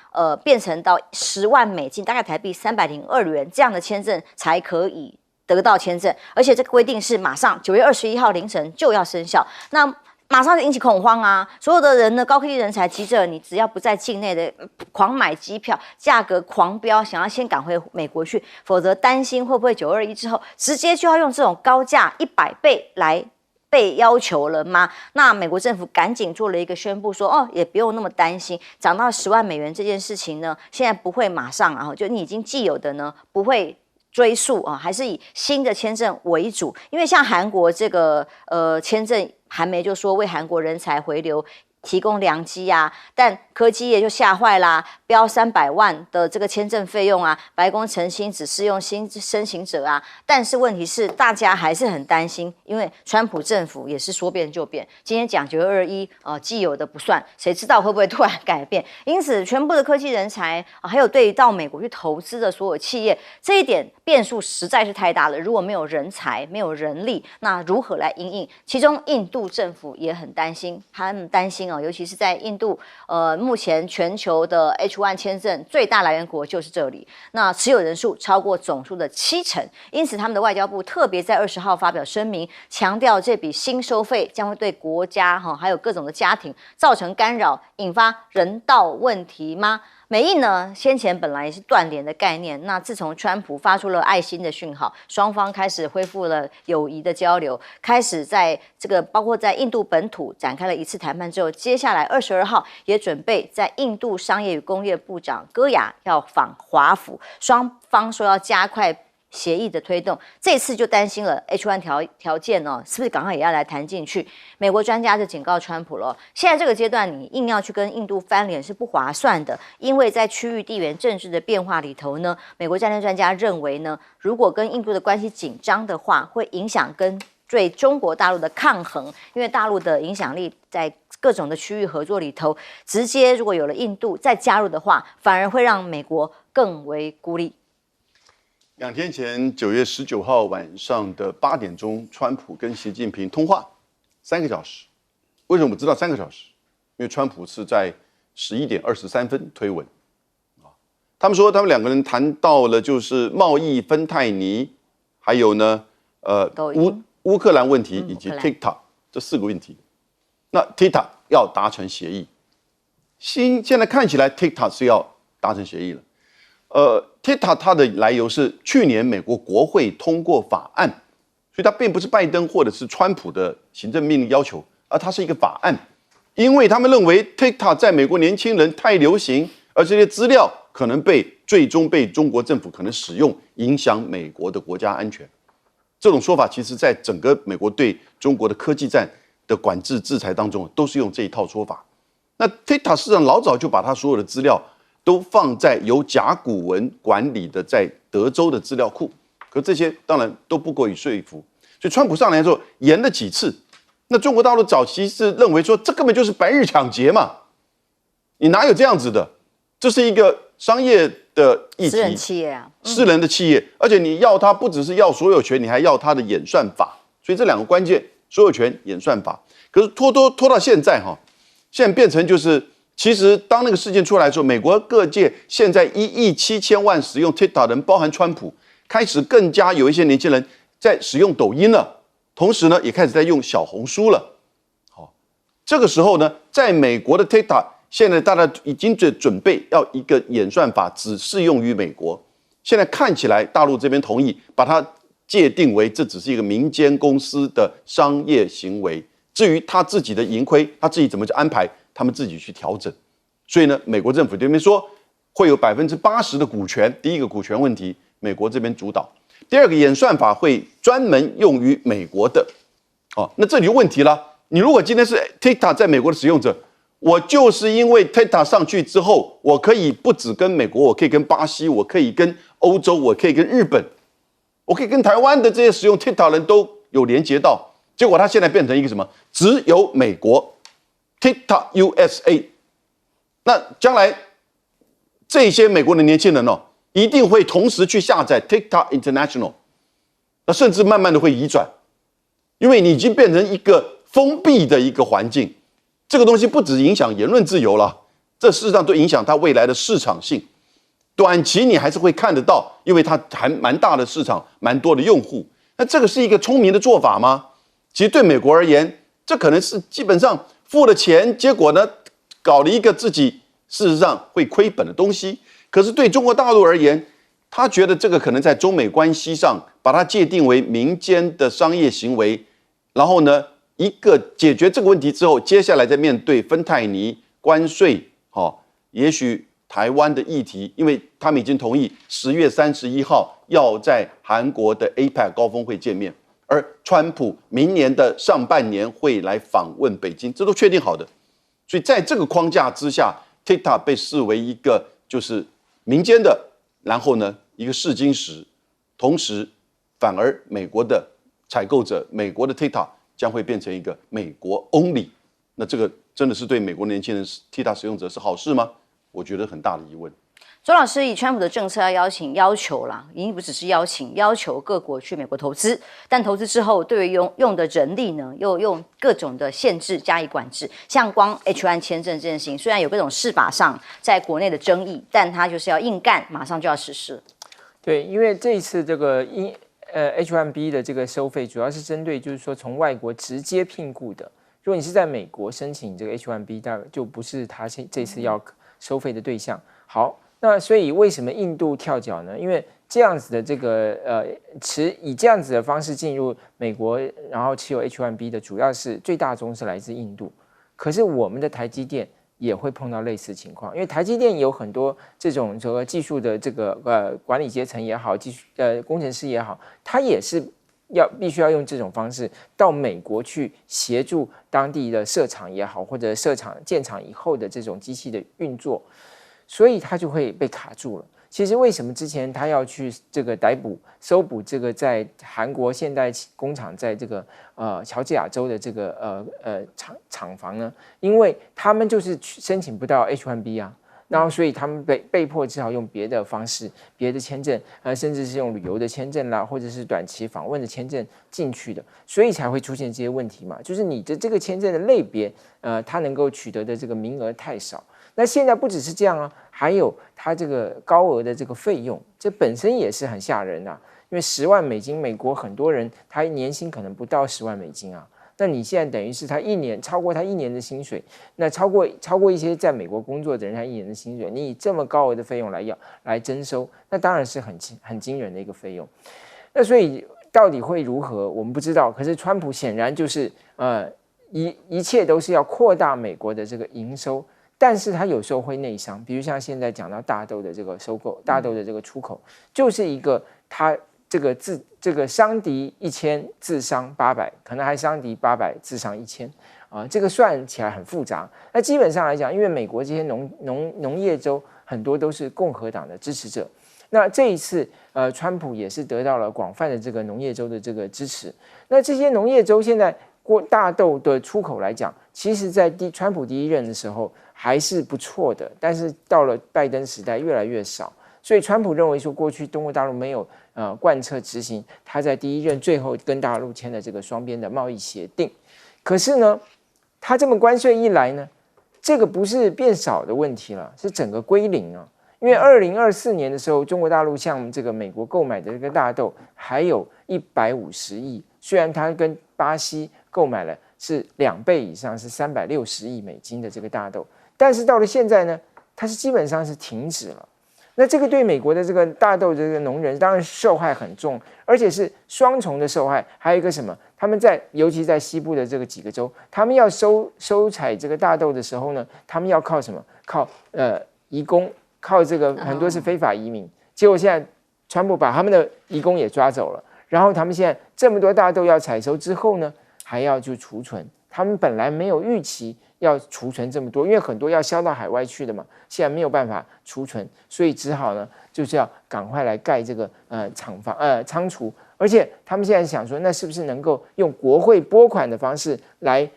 变成到10万美金，大概台币302元这样的签证才可以得到签证，而且这个规定是马上9月21号凌晨就要生效。那马上就引起恐慌所有的人呢，高科技人才急着你只要不在境内的狂买机票，价格狂飙，想要先赶回美国去，否则担心会不会921之后直接就要用这种高价100倍来被要求了吗？那美国政府赶紧做了一个宣布说，也不用那么担心，涨到10万美元这件事情呢，现在不会马上就你已经既有的呢不会追溯还是以新的签证为主，因为像韩国这个签证，韩媒就说为韩国人才回流提供良机啊，但科技业就吓坏啦，标300万的这个签证费用啊，白宫诚心只适用新申请者啊，但是问题是大家还是很担心，因为川普政府也是说变就变，今天讲921既有的不算，谁知道会不会突然改变？因此，全部的科技人才还有对于到美国去投资的所有企业，这一点变数实在是太大了。如果没有人才，没有人力，那如何来因应？其中印度政府也很担心，他们担心尤其是在印度，目前全球的 H1 签证最大来源国就是这里，那持有人数超过总数的70%，因此他们的外交部特别在20号发表声明，强调这笔新收费将会对国家还有各种的家庭造成干扰，引发人道问题吗？美印呢，先前本来是断联的概念，那自从川普发出了爱心的讯号，双方开始恢复了友谊的交流，开始在这个包括在印度本土展开了一次谈判之后，接下来22号也准备在印度商业与工业部长戈雅要访华府，双方说要加快协议的推动，这次就担心了 H1 条件是不是赶快也要来谈进去？美国专家就警告川普了，现在这个阶段你硬要去跟印度翻脸是不划算的，因为在区域地缘政治的变化里头呢，美国战略专家认为呢，如果跟印度的关系紧张的话，会影响跟对中国大陆的抗衡，因为大陆的影响力在各种的区域合作里头，直接如果有了印度再加入的话，反而会让美国更为孤立。2天前9月19号晚上的8点钟，川普跟习近平通话3个小时。为什么我知道3个小时？因为川普是在11点23分推文。他们说他们2个人谈到了就是贸易、芬太尼，还有呢乌克兰问题以及 TikTok 这4个问题。那 TikTok 要达成协议，现在看起来 TikTok 是要达成协议了。TikTok 它的来由是去年美国国会通过法案，所以它并不是拜登或者是川普的行政命令要求，而它是一个法案，因为他们认为 TikTok 在美国年轻人太流行，而这些资料可能最终被中国政府可能使用，影响美国的国家安全。这种说法其实在整个美国对中国的科技战的管制制裁当中都是用这一套说法。那 TikTok 事实上老早就把它所有的资料都放在由甲骨文管理的在德州的资料库，可这些当然都不够以说服，所以川普上来之后延了几次。那中国大陆早期是认为说这根本就是白日抢劫嘛，你哪有这样子的？这是一个商业的议题，私人企业啊，私人的企业，而且你要它不只是要所有权，你还要它的演算法，所以这2个关键，所有权、演算法。可是拖到现在现在变成就是。其实，当那个事件出来的时候，美国各界现在1亿7千万使用 TikTok 的人，包含川普，开始更加有一些年轻人在使用抖音了，同时呢，也开始在用小红书了。这个时候呢，在美国的 TikTok， 现在大家已经准备要一个演算法只适用于美国。现在看起来，大陆这边同意把它界定为这只是一个民间公司的商业行为。至于他自己的盈亏，他自己怎么去安排？他们自己去调整，所以呢，美国政府这边说会有80%的股权，第一个股权问题，美国这边主导；第二个演算法会专门用于美国的，那这里有问题了。你如果今天是 TikTok 在美国的使用者，我就是因为 TikTok 上去之后，我可以不只跟美国，我可以跟巴西，我可以跟欧洲，我可以跟日本，我可以跟台湾的这些使用 TikTok 人都有连接到，结果它现在变成一个什么？只有美国。TikTok USA， 那将来这些美国的年轻人一定会同时去下载 TikTok International， 那甚至慢慢的会移转，因为你已经变成一个封闭的一个环境，这个东西不只影响言论自由了，这事实上都影响它未来的市场性。短期你还是会看得到，因为它还蛮大的市场，蛮多的用户。那这个是一个聪明的做法吗？其实对美国而言，这可能是基本上付了钱，结果呢，搞了一个自己事实上会亏本的东西。可是对中国大陆而言，他觉得这个可能在中美关系上把它界定为民间的商业行为，然后呢，一个解决这个问题之后，接下来再面对芬太尼关税，也许台湾的议题，因为他们已经同意10月31号要在韩国的 APEC 高峰会见面。而川普明年的上半年会来访问北京，这都确定好的。所以在这个框架之下 ，TikTok 被视为一个就是民间的，然后呢一个试金石，同时反而美国的采购者，美国的 TikTok 将会变成一个美国 only， 那这个真的是对美国年轻人 TikTok 使用者是好事吗？我觉得很大的疑问。周老师，以川普的政策要求啦，已经不只是要求各国去美国投资，但投资之后，对于用的人力呢，又用各种的限制加以管制。像光 H1 签证这件事情，虽然有各种释法上在国内的争议，但它就是要硬干，马上就要实施。对，因为这一次这个H1B 的这个收费，主要是针对就是说从外国直接聘雇的。如果你是在美国申请这个 H1B， 当然就不是他这次要收费的对象。好。那所以为什么印度跳脚呢？因为这样子的这个以这样子的方式进入美国，然后持有 H1B 的，主要是最大宗是来自印度。可是我们的台积电也会碰到类似情况，因为台积电有很多这种技术的这个管理阶层也好，工程师也好，他也是必须要用这种方式到美国去协助当地的设厂也好，或者建厂以后的这种机器的运作。所以他就会被卡住了。其实为什么之前他要去这个搜捕这个在韩国现代工厂在这个乔治亚州的这个厂房呢？因为他们就是申请不到 H1B 啊，然后所以他们被迫只好用别的方式、别的签证，甚至是用旅游的签证啦，或者是短期访问的签证进去的，所以才会出现这些问题嘛。就是你的这个签证的类别，它能够取得的这个名额太少。那现在不只是这样啊，还有它这个高额的这个费用，这本身也是很吓人啊。因为10万美金，美国很多人他年薪可能不到10万美金啊。那你现在等于是他超过他1年的薪水，那超过一些在美国工作的人他1年的薪水，你以这么高额的费用来征收，那当然是很惊人的一个费用。那所以到底会如何，我们不知道。可是川普显然就是一切都是要扩大美国的这个营收。但是它有时候会内伤，比如像现在讲到大豆的这个收购，大豆的这个出口，就是一个它这个伤敌1000，自伤800，可能还伤敌800，自伤1000啊，这个算起来很复杂。那基本上来讲，因为美国这些农业州很多都是共和党的支持者，那这一次川普也是得到了广泛的这个农业州的这个支持。那这些农业州现在大豆的出口来讲，其实在川普第一任的时候还是不错的，但是到了拜登时代越来越少，所以川普认为说过去中国大陆没有贯彻执行他在第一任最后跟大陆签的这个双边的贸易协定。可是呢，他这么关税一来呢，这个不是变少的问题了，是整个归零啊。因为2024年的时候，中国大陆向这个美国购买的这个大豆还有150亿，虽然它跟巴西购买了是2倍以上，是360亿美金的这个大豆。但是到了现在呢，它是基本上是停止了。那这个对美国的这个大豆的这个农人当然受害很重，而且是双重的受害。还有一个什么？他们尤其在西部的这个几个州，他们要收采这个大豆的时候呢，他们要靠什么？靠移工，靠这个很多是非法移民。结果现在川普把他们的移工也抓走了，然后他们现在这么多大豆要采收之后呢，还要去储存。他们本来没有预期要储存这么多，因为很多要销到海外去的嘛，现在没有办法储存，所以只好呢就是要赶快来盖这个仓储，而且他们现在想说，那是不是能够用国会拨款的方式来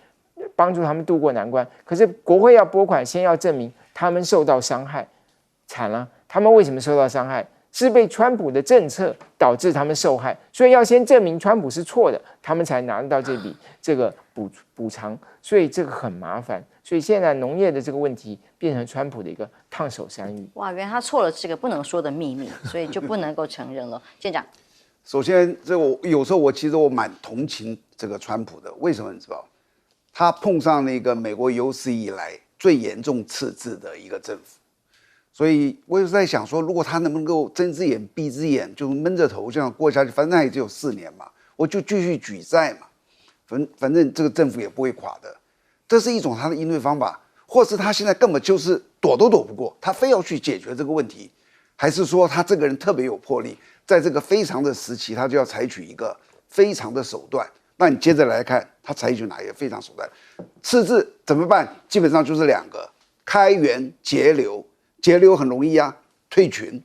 帮助他们渡过难关？可是国会要拨款，先要证明他们受到伤害，惨了，他们为什么受到伤害？是被川普的政策导致他们受害，所以要先证明川普是错的，他们才拿得到这个补偿，所以这个很麻烦。所以现在农业的这个问题变成川普的一个烫手山芋。哇，原来他错了这个不能说的秘密，所以就不能够承认了。舰长，首先这个有时候其实我蛮同情这个川普的，为什么你知道？他碰上那个美国有史以来最严重赤字的一个政府。所以我也是在想说，如果他能不能够睁只眼闭只眼，就闷着头这样过下去，反正也只有4年嘛，我就继续举债嘛，反正这个政府也不会垮的，这是一种他的应对方法，或是他现在根本就是躲都躲不过，他非要去解决这个问题，还是说他这个人特别有魄力，在这个非常的时期，他就要采取一个非常的手段，那你接着来看，他采取哪一个非常手段？赤字怎么办？基本上就是2个：开源节流。节流很容易啊，退群。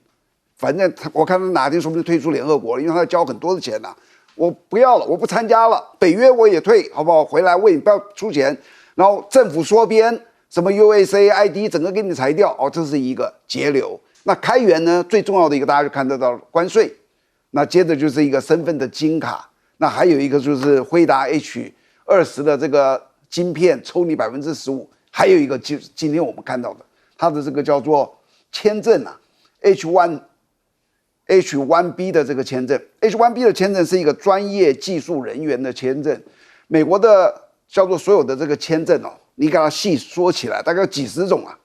反正我看他哪天说不定退出联合国了，因为他要交很多的钱呐、我不要了，我不参加了，北约我也退，好不好？回来为你不要出钱，然后政府缩编，什么 USAID 整个给你裁掉，哦，这是一个节流。那开源呢，最重要的一个大家就看得到关税，那接着就是一个身份的金卡，那还有一个就是辉达 H20的这个晶片抽你15%，还有一个就今天我们看到的，它的这个叫做签证啊 H1B 的这个签证 ，H1B 的签证是一个专业技术人员的签证。美国的叫做所有的这个签证哦，你给它细说起来，大概有几十种啊。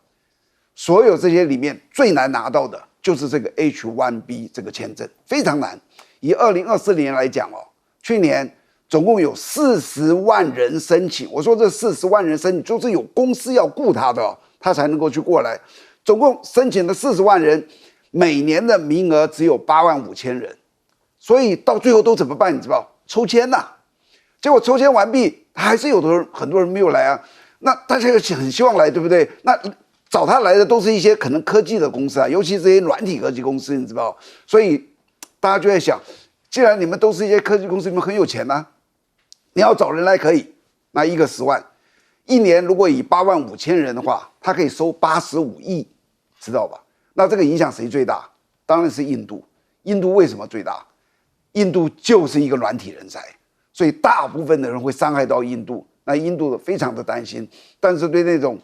所有这些里面最难拿到的就是这个 H1B 这个签证，非常难。以2024年来讲哦，去年总共有40万人申请。我说这40万人申请，就是有公司要雇他的哦，他才能够去过来。总共申请的40万人。每年的名额只有85000人，所以到最后都怎么办？你知道？抽签呐、结果抽签完毕，还是有的人很多人没有来啊。那大家很希望来，对不对？那找他来的都是一些可能科技的公司啊，尤其这些软体科技公司，你知道？所以大家就在想，既然你们都是一些科技公司，你们很有钱啊，你要找人来可以，那一个10万，一年如果以85000人的话，他可以收85亿，知道吧？那这个影响谁最大？当然是印度。印度为什么最大？印度就是一个软体人才，所以大部分的人会伤害到印度。那印度非常的担心，但是对那种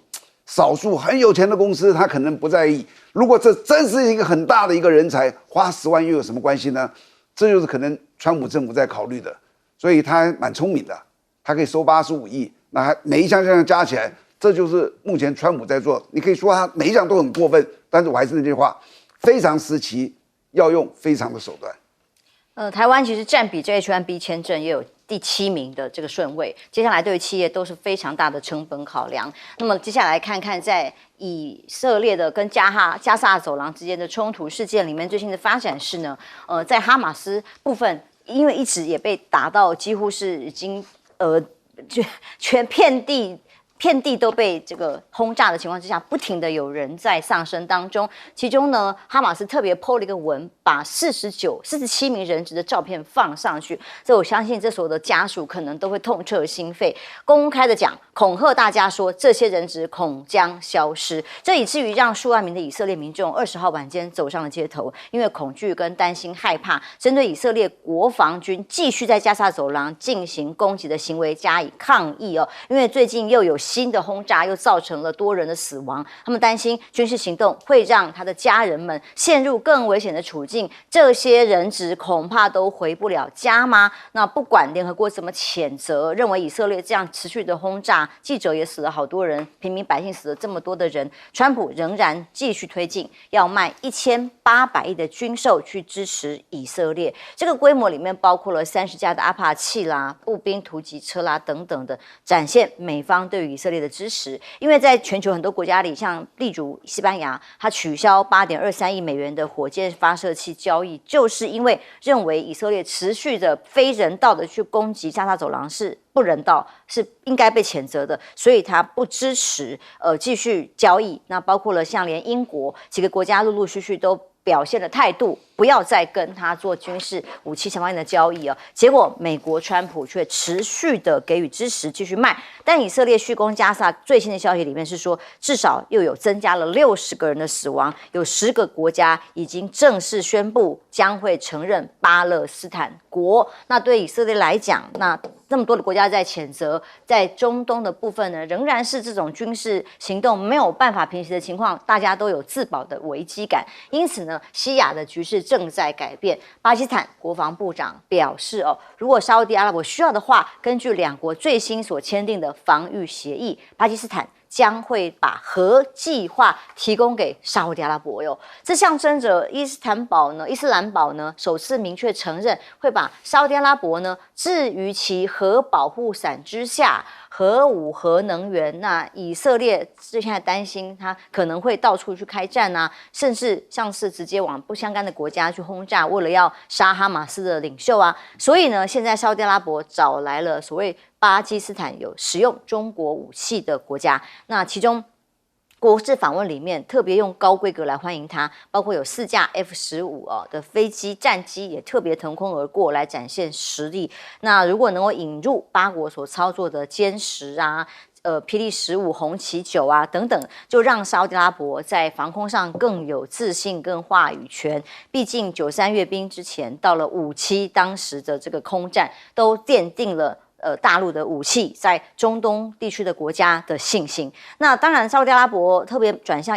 少数很有钱的公司，他可能不在意。如果这真是一个很大的一个人才，花10万又有什么关系呢？这就是可能川普政府在考虑的。所以他蛮聪明的，他可以收85亿，那每一项加起来。这就是目前川普在做，你可以说他每一项都很过分，但是我还是那句话，非常时期要用非常的手段。台湾其实占比这 H1B 签证也有第7名的这个顺位，接下来对于企业都是非常大的成本考量。那么接下来看看在以色列的跟加萨走廊之间的冲突事件里面最新的发展是呢，在哈马斯部分，因为一直也被打到几乎是已经全遍地都被这个轰炸的情况之下，不停的有人在丧生当中。其中呢，哈马斯特别 po 了一个文，把47名人质的照片放上去。这我相信，这所有的家属可能都会痛彻心扉，公开的讲，恐吓大家说这些人质恐将消失。这以至于让数万名的以色列民众20号晚间走上了街头，因为恐惧跟担心害怕，针对以色列国防军继续在加沙走廊进行攻击的行为加以抗议哦。因为最近又有新的轰炸，又造成了多人的死亡，他们担心军事行动会让他的家人们陷入更危险的处境，这些人质恐怕都回不了家吗？那不管联合国怎么谴责，认为以色列这样持续的轰炸，记者也死了好多人，平民百姓死了这么多的人，川普仍然继续推进，要卖1800亿的军售去支持以色列。这个规模里面包括了30架的阿帕契啦、步兵突击车啦等等的，展现美方对于以色列的支持。因为在全球很多国家里，像例如西班牙，它取消8.23亿美元的火箭发射器交易，就是因为认为以色列持续的非人道的去攻击加沙走廊是不人道，是应该被谴责的，所以他不支持继续交易。那包括了像连英国几个国家陆陆续续都表现了态度，不要再跟他做军事武器相关的交易哦。结果美国川普却持续的给予支持，继续卖。但以色列续攻加萨最新的消息里面是说，至少又有增加了60个人的死亡，有10个国家已经正式宣布将会承认巴勒斯坦国。那对以色列来讲，那么多的国家在谴责，在中东的部分呢，仍然是这种军事行动没有办法平息的情况，大家都有自保的危机感。因此呢，西亚的局势正在改变。巴基斯坦国防部长表示如果沙烏地阿拉伯需要的话，根据两国最新所签订的防御协议，巴基斯坦将会把核计划提供给沙烏地阿拉伯哟。这象征着伊斯兰堡呢首次明确承认会把沙烏地阿拉伯呢置于其核保护伞之下。核武、核能源，那以色列现在担心他可能会到处去开战啊，甚至像是直接往不相干的国家去轰炸，为了要杀哈马斯的领袖啊。所以呢，现在沙烏地阿拉伯找来了所谓巴基斯坦有使用中国武器的国家，那其中国事访问里面特别用高规格来欢迎他，包括有4架 F-15的飞机、战机也特别腾空而过来展现实力。那如果能够引入巴国所操作的歼10啊、霹雳15、红旗9啊等等，就让沙烏地阿拉伯在防空上更有自信跟话语权。毕竟93阅兵之前，到了57当时的这个空战都奠定了。大陆的武器在中东地区的国家的信心。那当然，沙烏地阿拉伯特别转向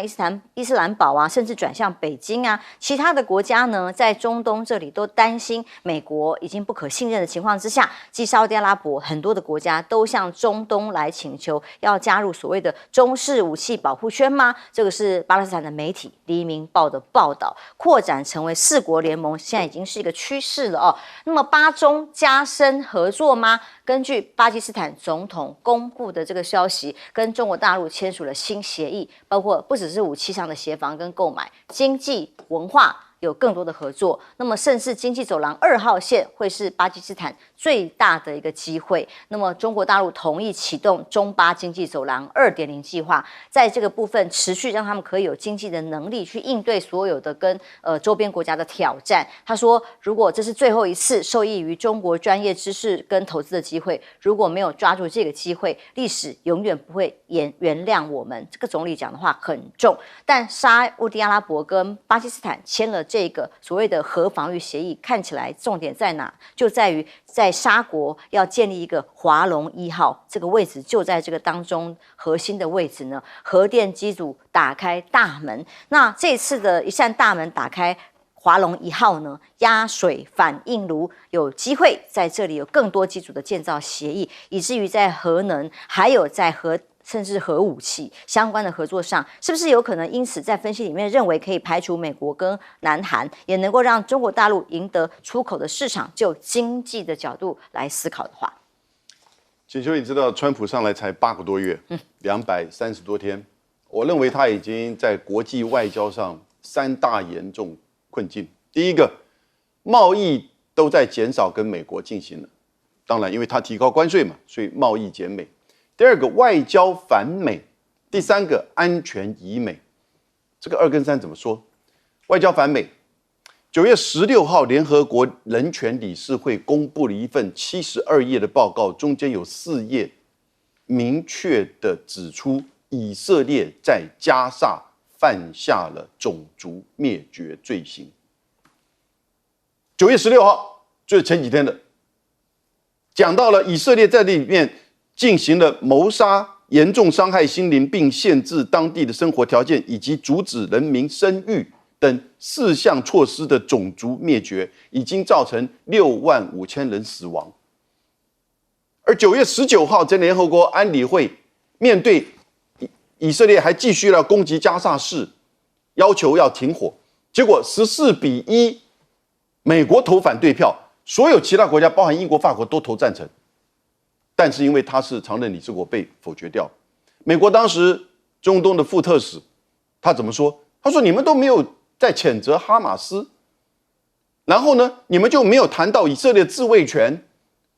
伊斯兰堡啊，甚至转向北京啊，其他的国家呢，在中东这里都担心美国已经不可信任的情况之下，继沙烏地阿拉伯很多的国家都向中东来请求要加入所谓的中式武器保护圈吗？这个是巴勒斯坦的媒体《黎明报》的报道，扩展成为4国联盟，现在已经是一个趋势了哦。那么巴中加深合作吗？根据巴基斯坦总统公布的这个消息，跟中国大陆签署了新协议，包括不只是武器上的协防跟购买，经济、文化有更多的合作。那么，甚至经济走廊2号线会是巴基斯坦最大的一个机会。那么，中国大陆同意启动中巴经济走廊2.0计划，在这个部分持续让他们可以有经济的能力去应对所有的跟周边国家的挑战。他说，如果这是最后一次受益于中国专业知识跟投资的机会，如果没有抓住这个机会，历史永远不会原谅我们。这个总理讲的话很重，但沙烏地阿拉伯跟巴基斯坦签了这个所谓的核防御协议，看起来重点在哪？就在于在沙国要建立一个华龙1号，这个位置就在这个当中核心的位置呢。核电机组打开大门，那这次的一扇大门打开。华龙1号呢，压水反应炉有机会在这里有更多机组的建造协议，以至于在核能还有在甚至核武器相关的合作上，是不是有可能因此在分析里面认为可以排除美国跟南韩，也能够让中国大陆赢得出口的市场？就经济的角度来思考的话，锦秋，你知道川普上来才8个多月，230多天，我认为他已经在国际外交上3大严重困境。第一个，贸易都在减少，跟美国进行了，当然因为他提高关税嘛，所以贸易减美。第二个，外交反美；第三个，安全疑美。这个2跟3怎么说？外交反美，9月16号，联合国人权理事会公布了一份72页的报告，中间有4页明确的指出，以色列在加沙犯下了种族灭绝罪行。9月16号，就是前几天的，讲到了以色列在这里面进行了谋杀、严重伤害心灵，并限制当地的生活条件，以及阻止人民生育等4项措施的种族灭绝，已经造成65000人死亡。而9月19号，在联合国安理会面对以色列还继续要攻击加萨市，要求要停火，结果14-1，美国投反对票，所有其他国家，包含英国、法国都投赞成，但是因为他是常任理事国被否决掉。美国当时中东的副特使他怎么说？他说：“你们都没有在谴责哈马斯，然后呢，你们就没有谈到以色列自卫权。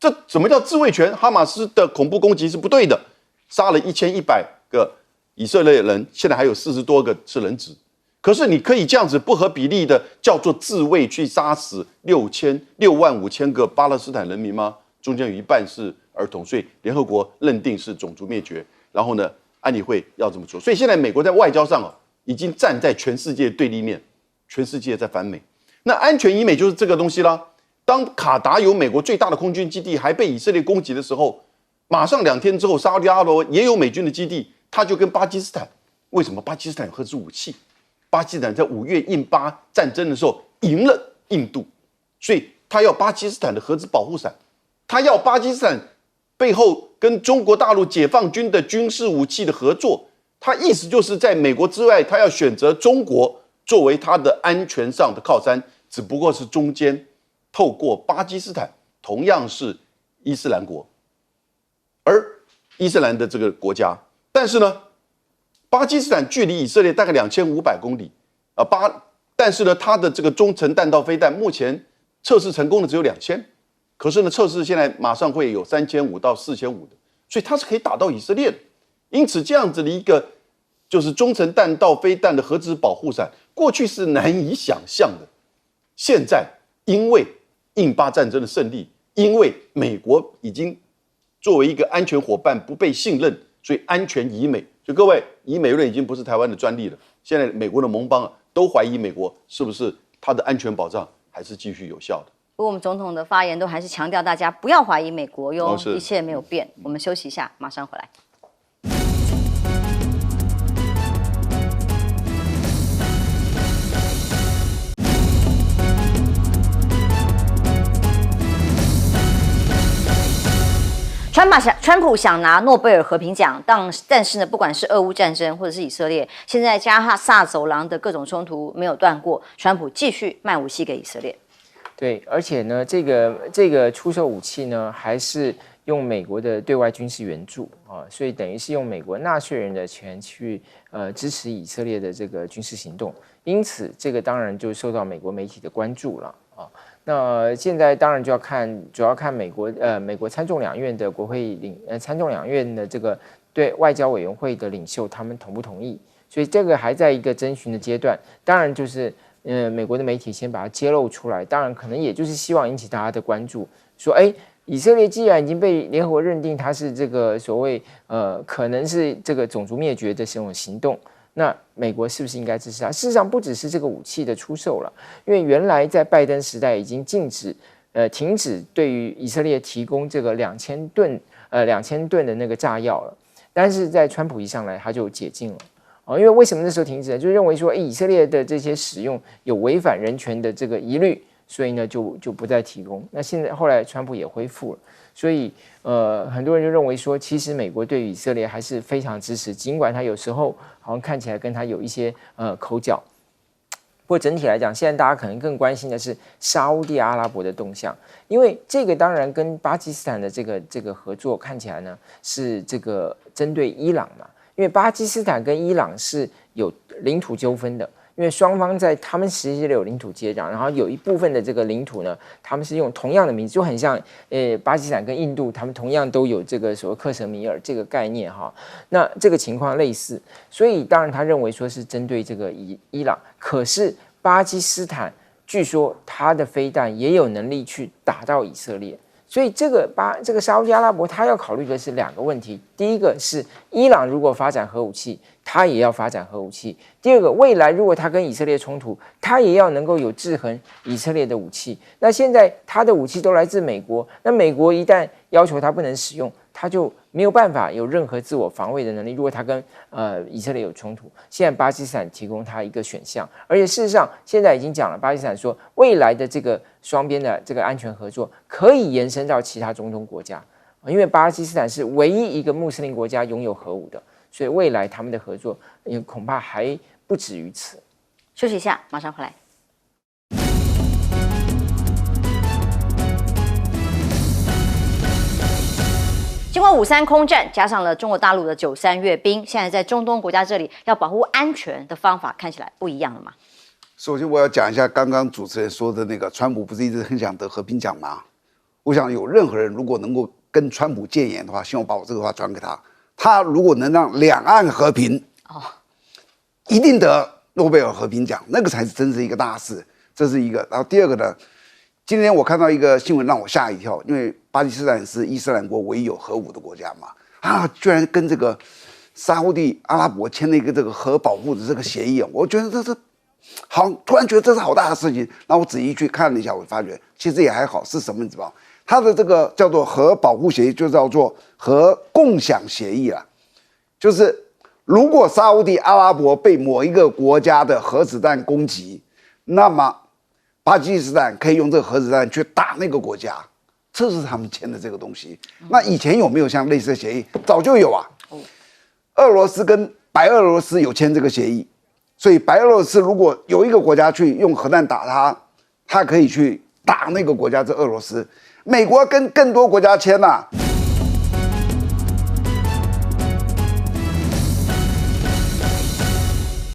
这什么叫自卫权？哈马斯的恐怖攻击是不对的，杀了1100个以色列人，现在还有40多个是人质。可是你可以这样子不合比例的叫做自卫去杀死65000个巴勒斯坦人民吗？中间有一半是儿童，所以联合国认定是种族灭绝。然后呢，安理会要这么做。所以现在美国在外交上已经站在全世界对立面，全世界在反美。那安全疑美就是这个东西啦。当卡达有美国最大的空军基地还被以色列攻击的时候，马上2天之后，沙烏地阿拉伯也有美军的基地，他就跟巴基斯坦，为什么巴基斯坦有核子武器？巴基斯坦在5月印巴战争的时候赢了印度，所以他要巴基斯坦的核子保护伞，他要巴基斯坦背后跟中国大陆解放军的军事武器的合作，他意思就是在美国之外，他要选择中国作为他的安全上的靠山，只不过是中间透过巴基斯坦，同样是伊斯兰国，而伊斯兰的这个国家，但是呢，巴基斯坦距离以色列大概2500公里但是呢，它的这个中程弹道飞弹目前测试成功的只有2000，可是呢，测试现在马上会有3500到4500的，所以它是可以打到以色列的。因此，这样子的一个就是中程弹道飞弹的核子保护伞，过去是难以想象的。现在因为印巴战争的胜利，因为美国已经作为一个安全伙伴不被信任，所以安全以美。就各位，以美论已经不是台湾的专利了，现在美国的盟邦都怀疑美国是不是它的安全保障还是继续有效的。不过我们总统的发言都还是强调大家不要怀疑美国哟，是一切没有变。我们休息一下，马上回来。川普想拿诺贝尔和平奖，但是呢，不管是俄乌战争或者是以色列，现在加萨走廊的各种冲突没有断过，川普继续卖武器给以色列。对，而且呢，这个出售武器呢，还是用美国的对外军事援助啊，所以等于是用美国纳税人的钱去支持以色列的这个军事行动，因此这个当然就受到美国媒体的关注了啊。那现在当然主要看美国参众两院的国会参众两院的这个对外交委员会的领袖他们同不同意，所以这个还在一个征询的阶段。当然就是美国的媒体先把它揭露出来，当然可能也就是希望引起大家的关注，说以色列既然已经被联合国认定它是这个所谓可能是这个种族灭绝的这种行动。那美国是不是应该支持它？事实上，不只是这个武器的出售了，因为原来在拜登时代已经停止对于以色列提供这个2000吨的那个炸药了，但是在川普一上来他就解禁了因为为什么那时候停止呢？就认为说，以色列的这些使用有违反人权的这个疑虑，所以呢就不再提供。那现在后来川普也恢复了。所以，很多人就认为说，其实美国对于以色列还是非常支持，尽管他有时候好像看起来跟他有一些口角。不过整体来讲，现在大家可能更关心的是沙烏地阿拉伯的动向，因为这个当然跟巴基斯坦的这个合作看起来呢是这个针对伊朗嘛，因为巴基斯坦跟伊朗是有领土纠纷的。因为双方在他们实际有领土接壤，然后有一部分的这个领土呢，他们是用同样的名字，就很像巴基斯坦跟印度，他们同样都有这个所谓克什米尔这个概念哈。那这个情况类似，所以当然他认为说是针对这个伊朗，可是巴基斯坦据说他的飞弹也有能力去打到以色列。所以这个沙烏地阿拉伯，他要考虑的是2个问题：第一个是伊朗如果发展核武器，他也要发展核武器；第二个，未来如果他跟以色列冲突，他也要能够有制衡以色列的武器。那现在他的武器都来自美国，那美国一旦要求他不能使用，他就没有办法有任何自我防卫的能力。如果他跟以色列有冲突，现在巴基斯坦提供他一个选项，而且事实上现在已经讲了，巴基斯坦说未来的这个双边的这个安全合作可以延伸到其他中东国家，因为巴基斯坦是唯一一个穆斯林国家拥有核武的，所以未来他们的合作恐怕还不止于此。休息一下，马上回来。经过53空战，加上了中国大陆的93阅兵，现在在中东国家这里要保护安全的方法看起来不一样了吗？首先我要讲一下刚刚主持人说的那个，川普不是一直很想得和平奖吗？我想有任何人如果能够跟川普建言的话，希望把我这个话传给他。他如果能让两岸和平，一定得诺贝尔和平奖，那个才是真是一个大事。这是一个。然后第二个呢，今天我看到一个新闻让我吓一跳，因为巴基斯坦是伊斯兰国唯一有核武的国家嘛，居然跟这个沙烏地阿拉伯签了一个这个核保护的这个协议，我觉得这是好，突然觉得这是好大的事情。然后我仔细去看了一下，我发觉其实也还好，是什么你知道？它的这个叫做核保护协议，就叫做核共享协议啦，就是如果沙烏地阿拉伯被某一个国家的核子弹攻击，那么巴基斯坦可以用这个核子弹去打那个国家，这是他们签的这个东西。那以前有没有像类似的协议？早就有啊。俄罗斯跟白俄罗斯有签这个协议，所以白俄罗斯如果有一个国家去用核弹打他，他可以去打那个国家，这俄罗斯。美国跟更多国家签啊。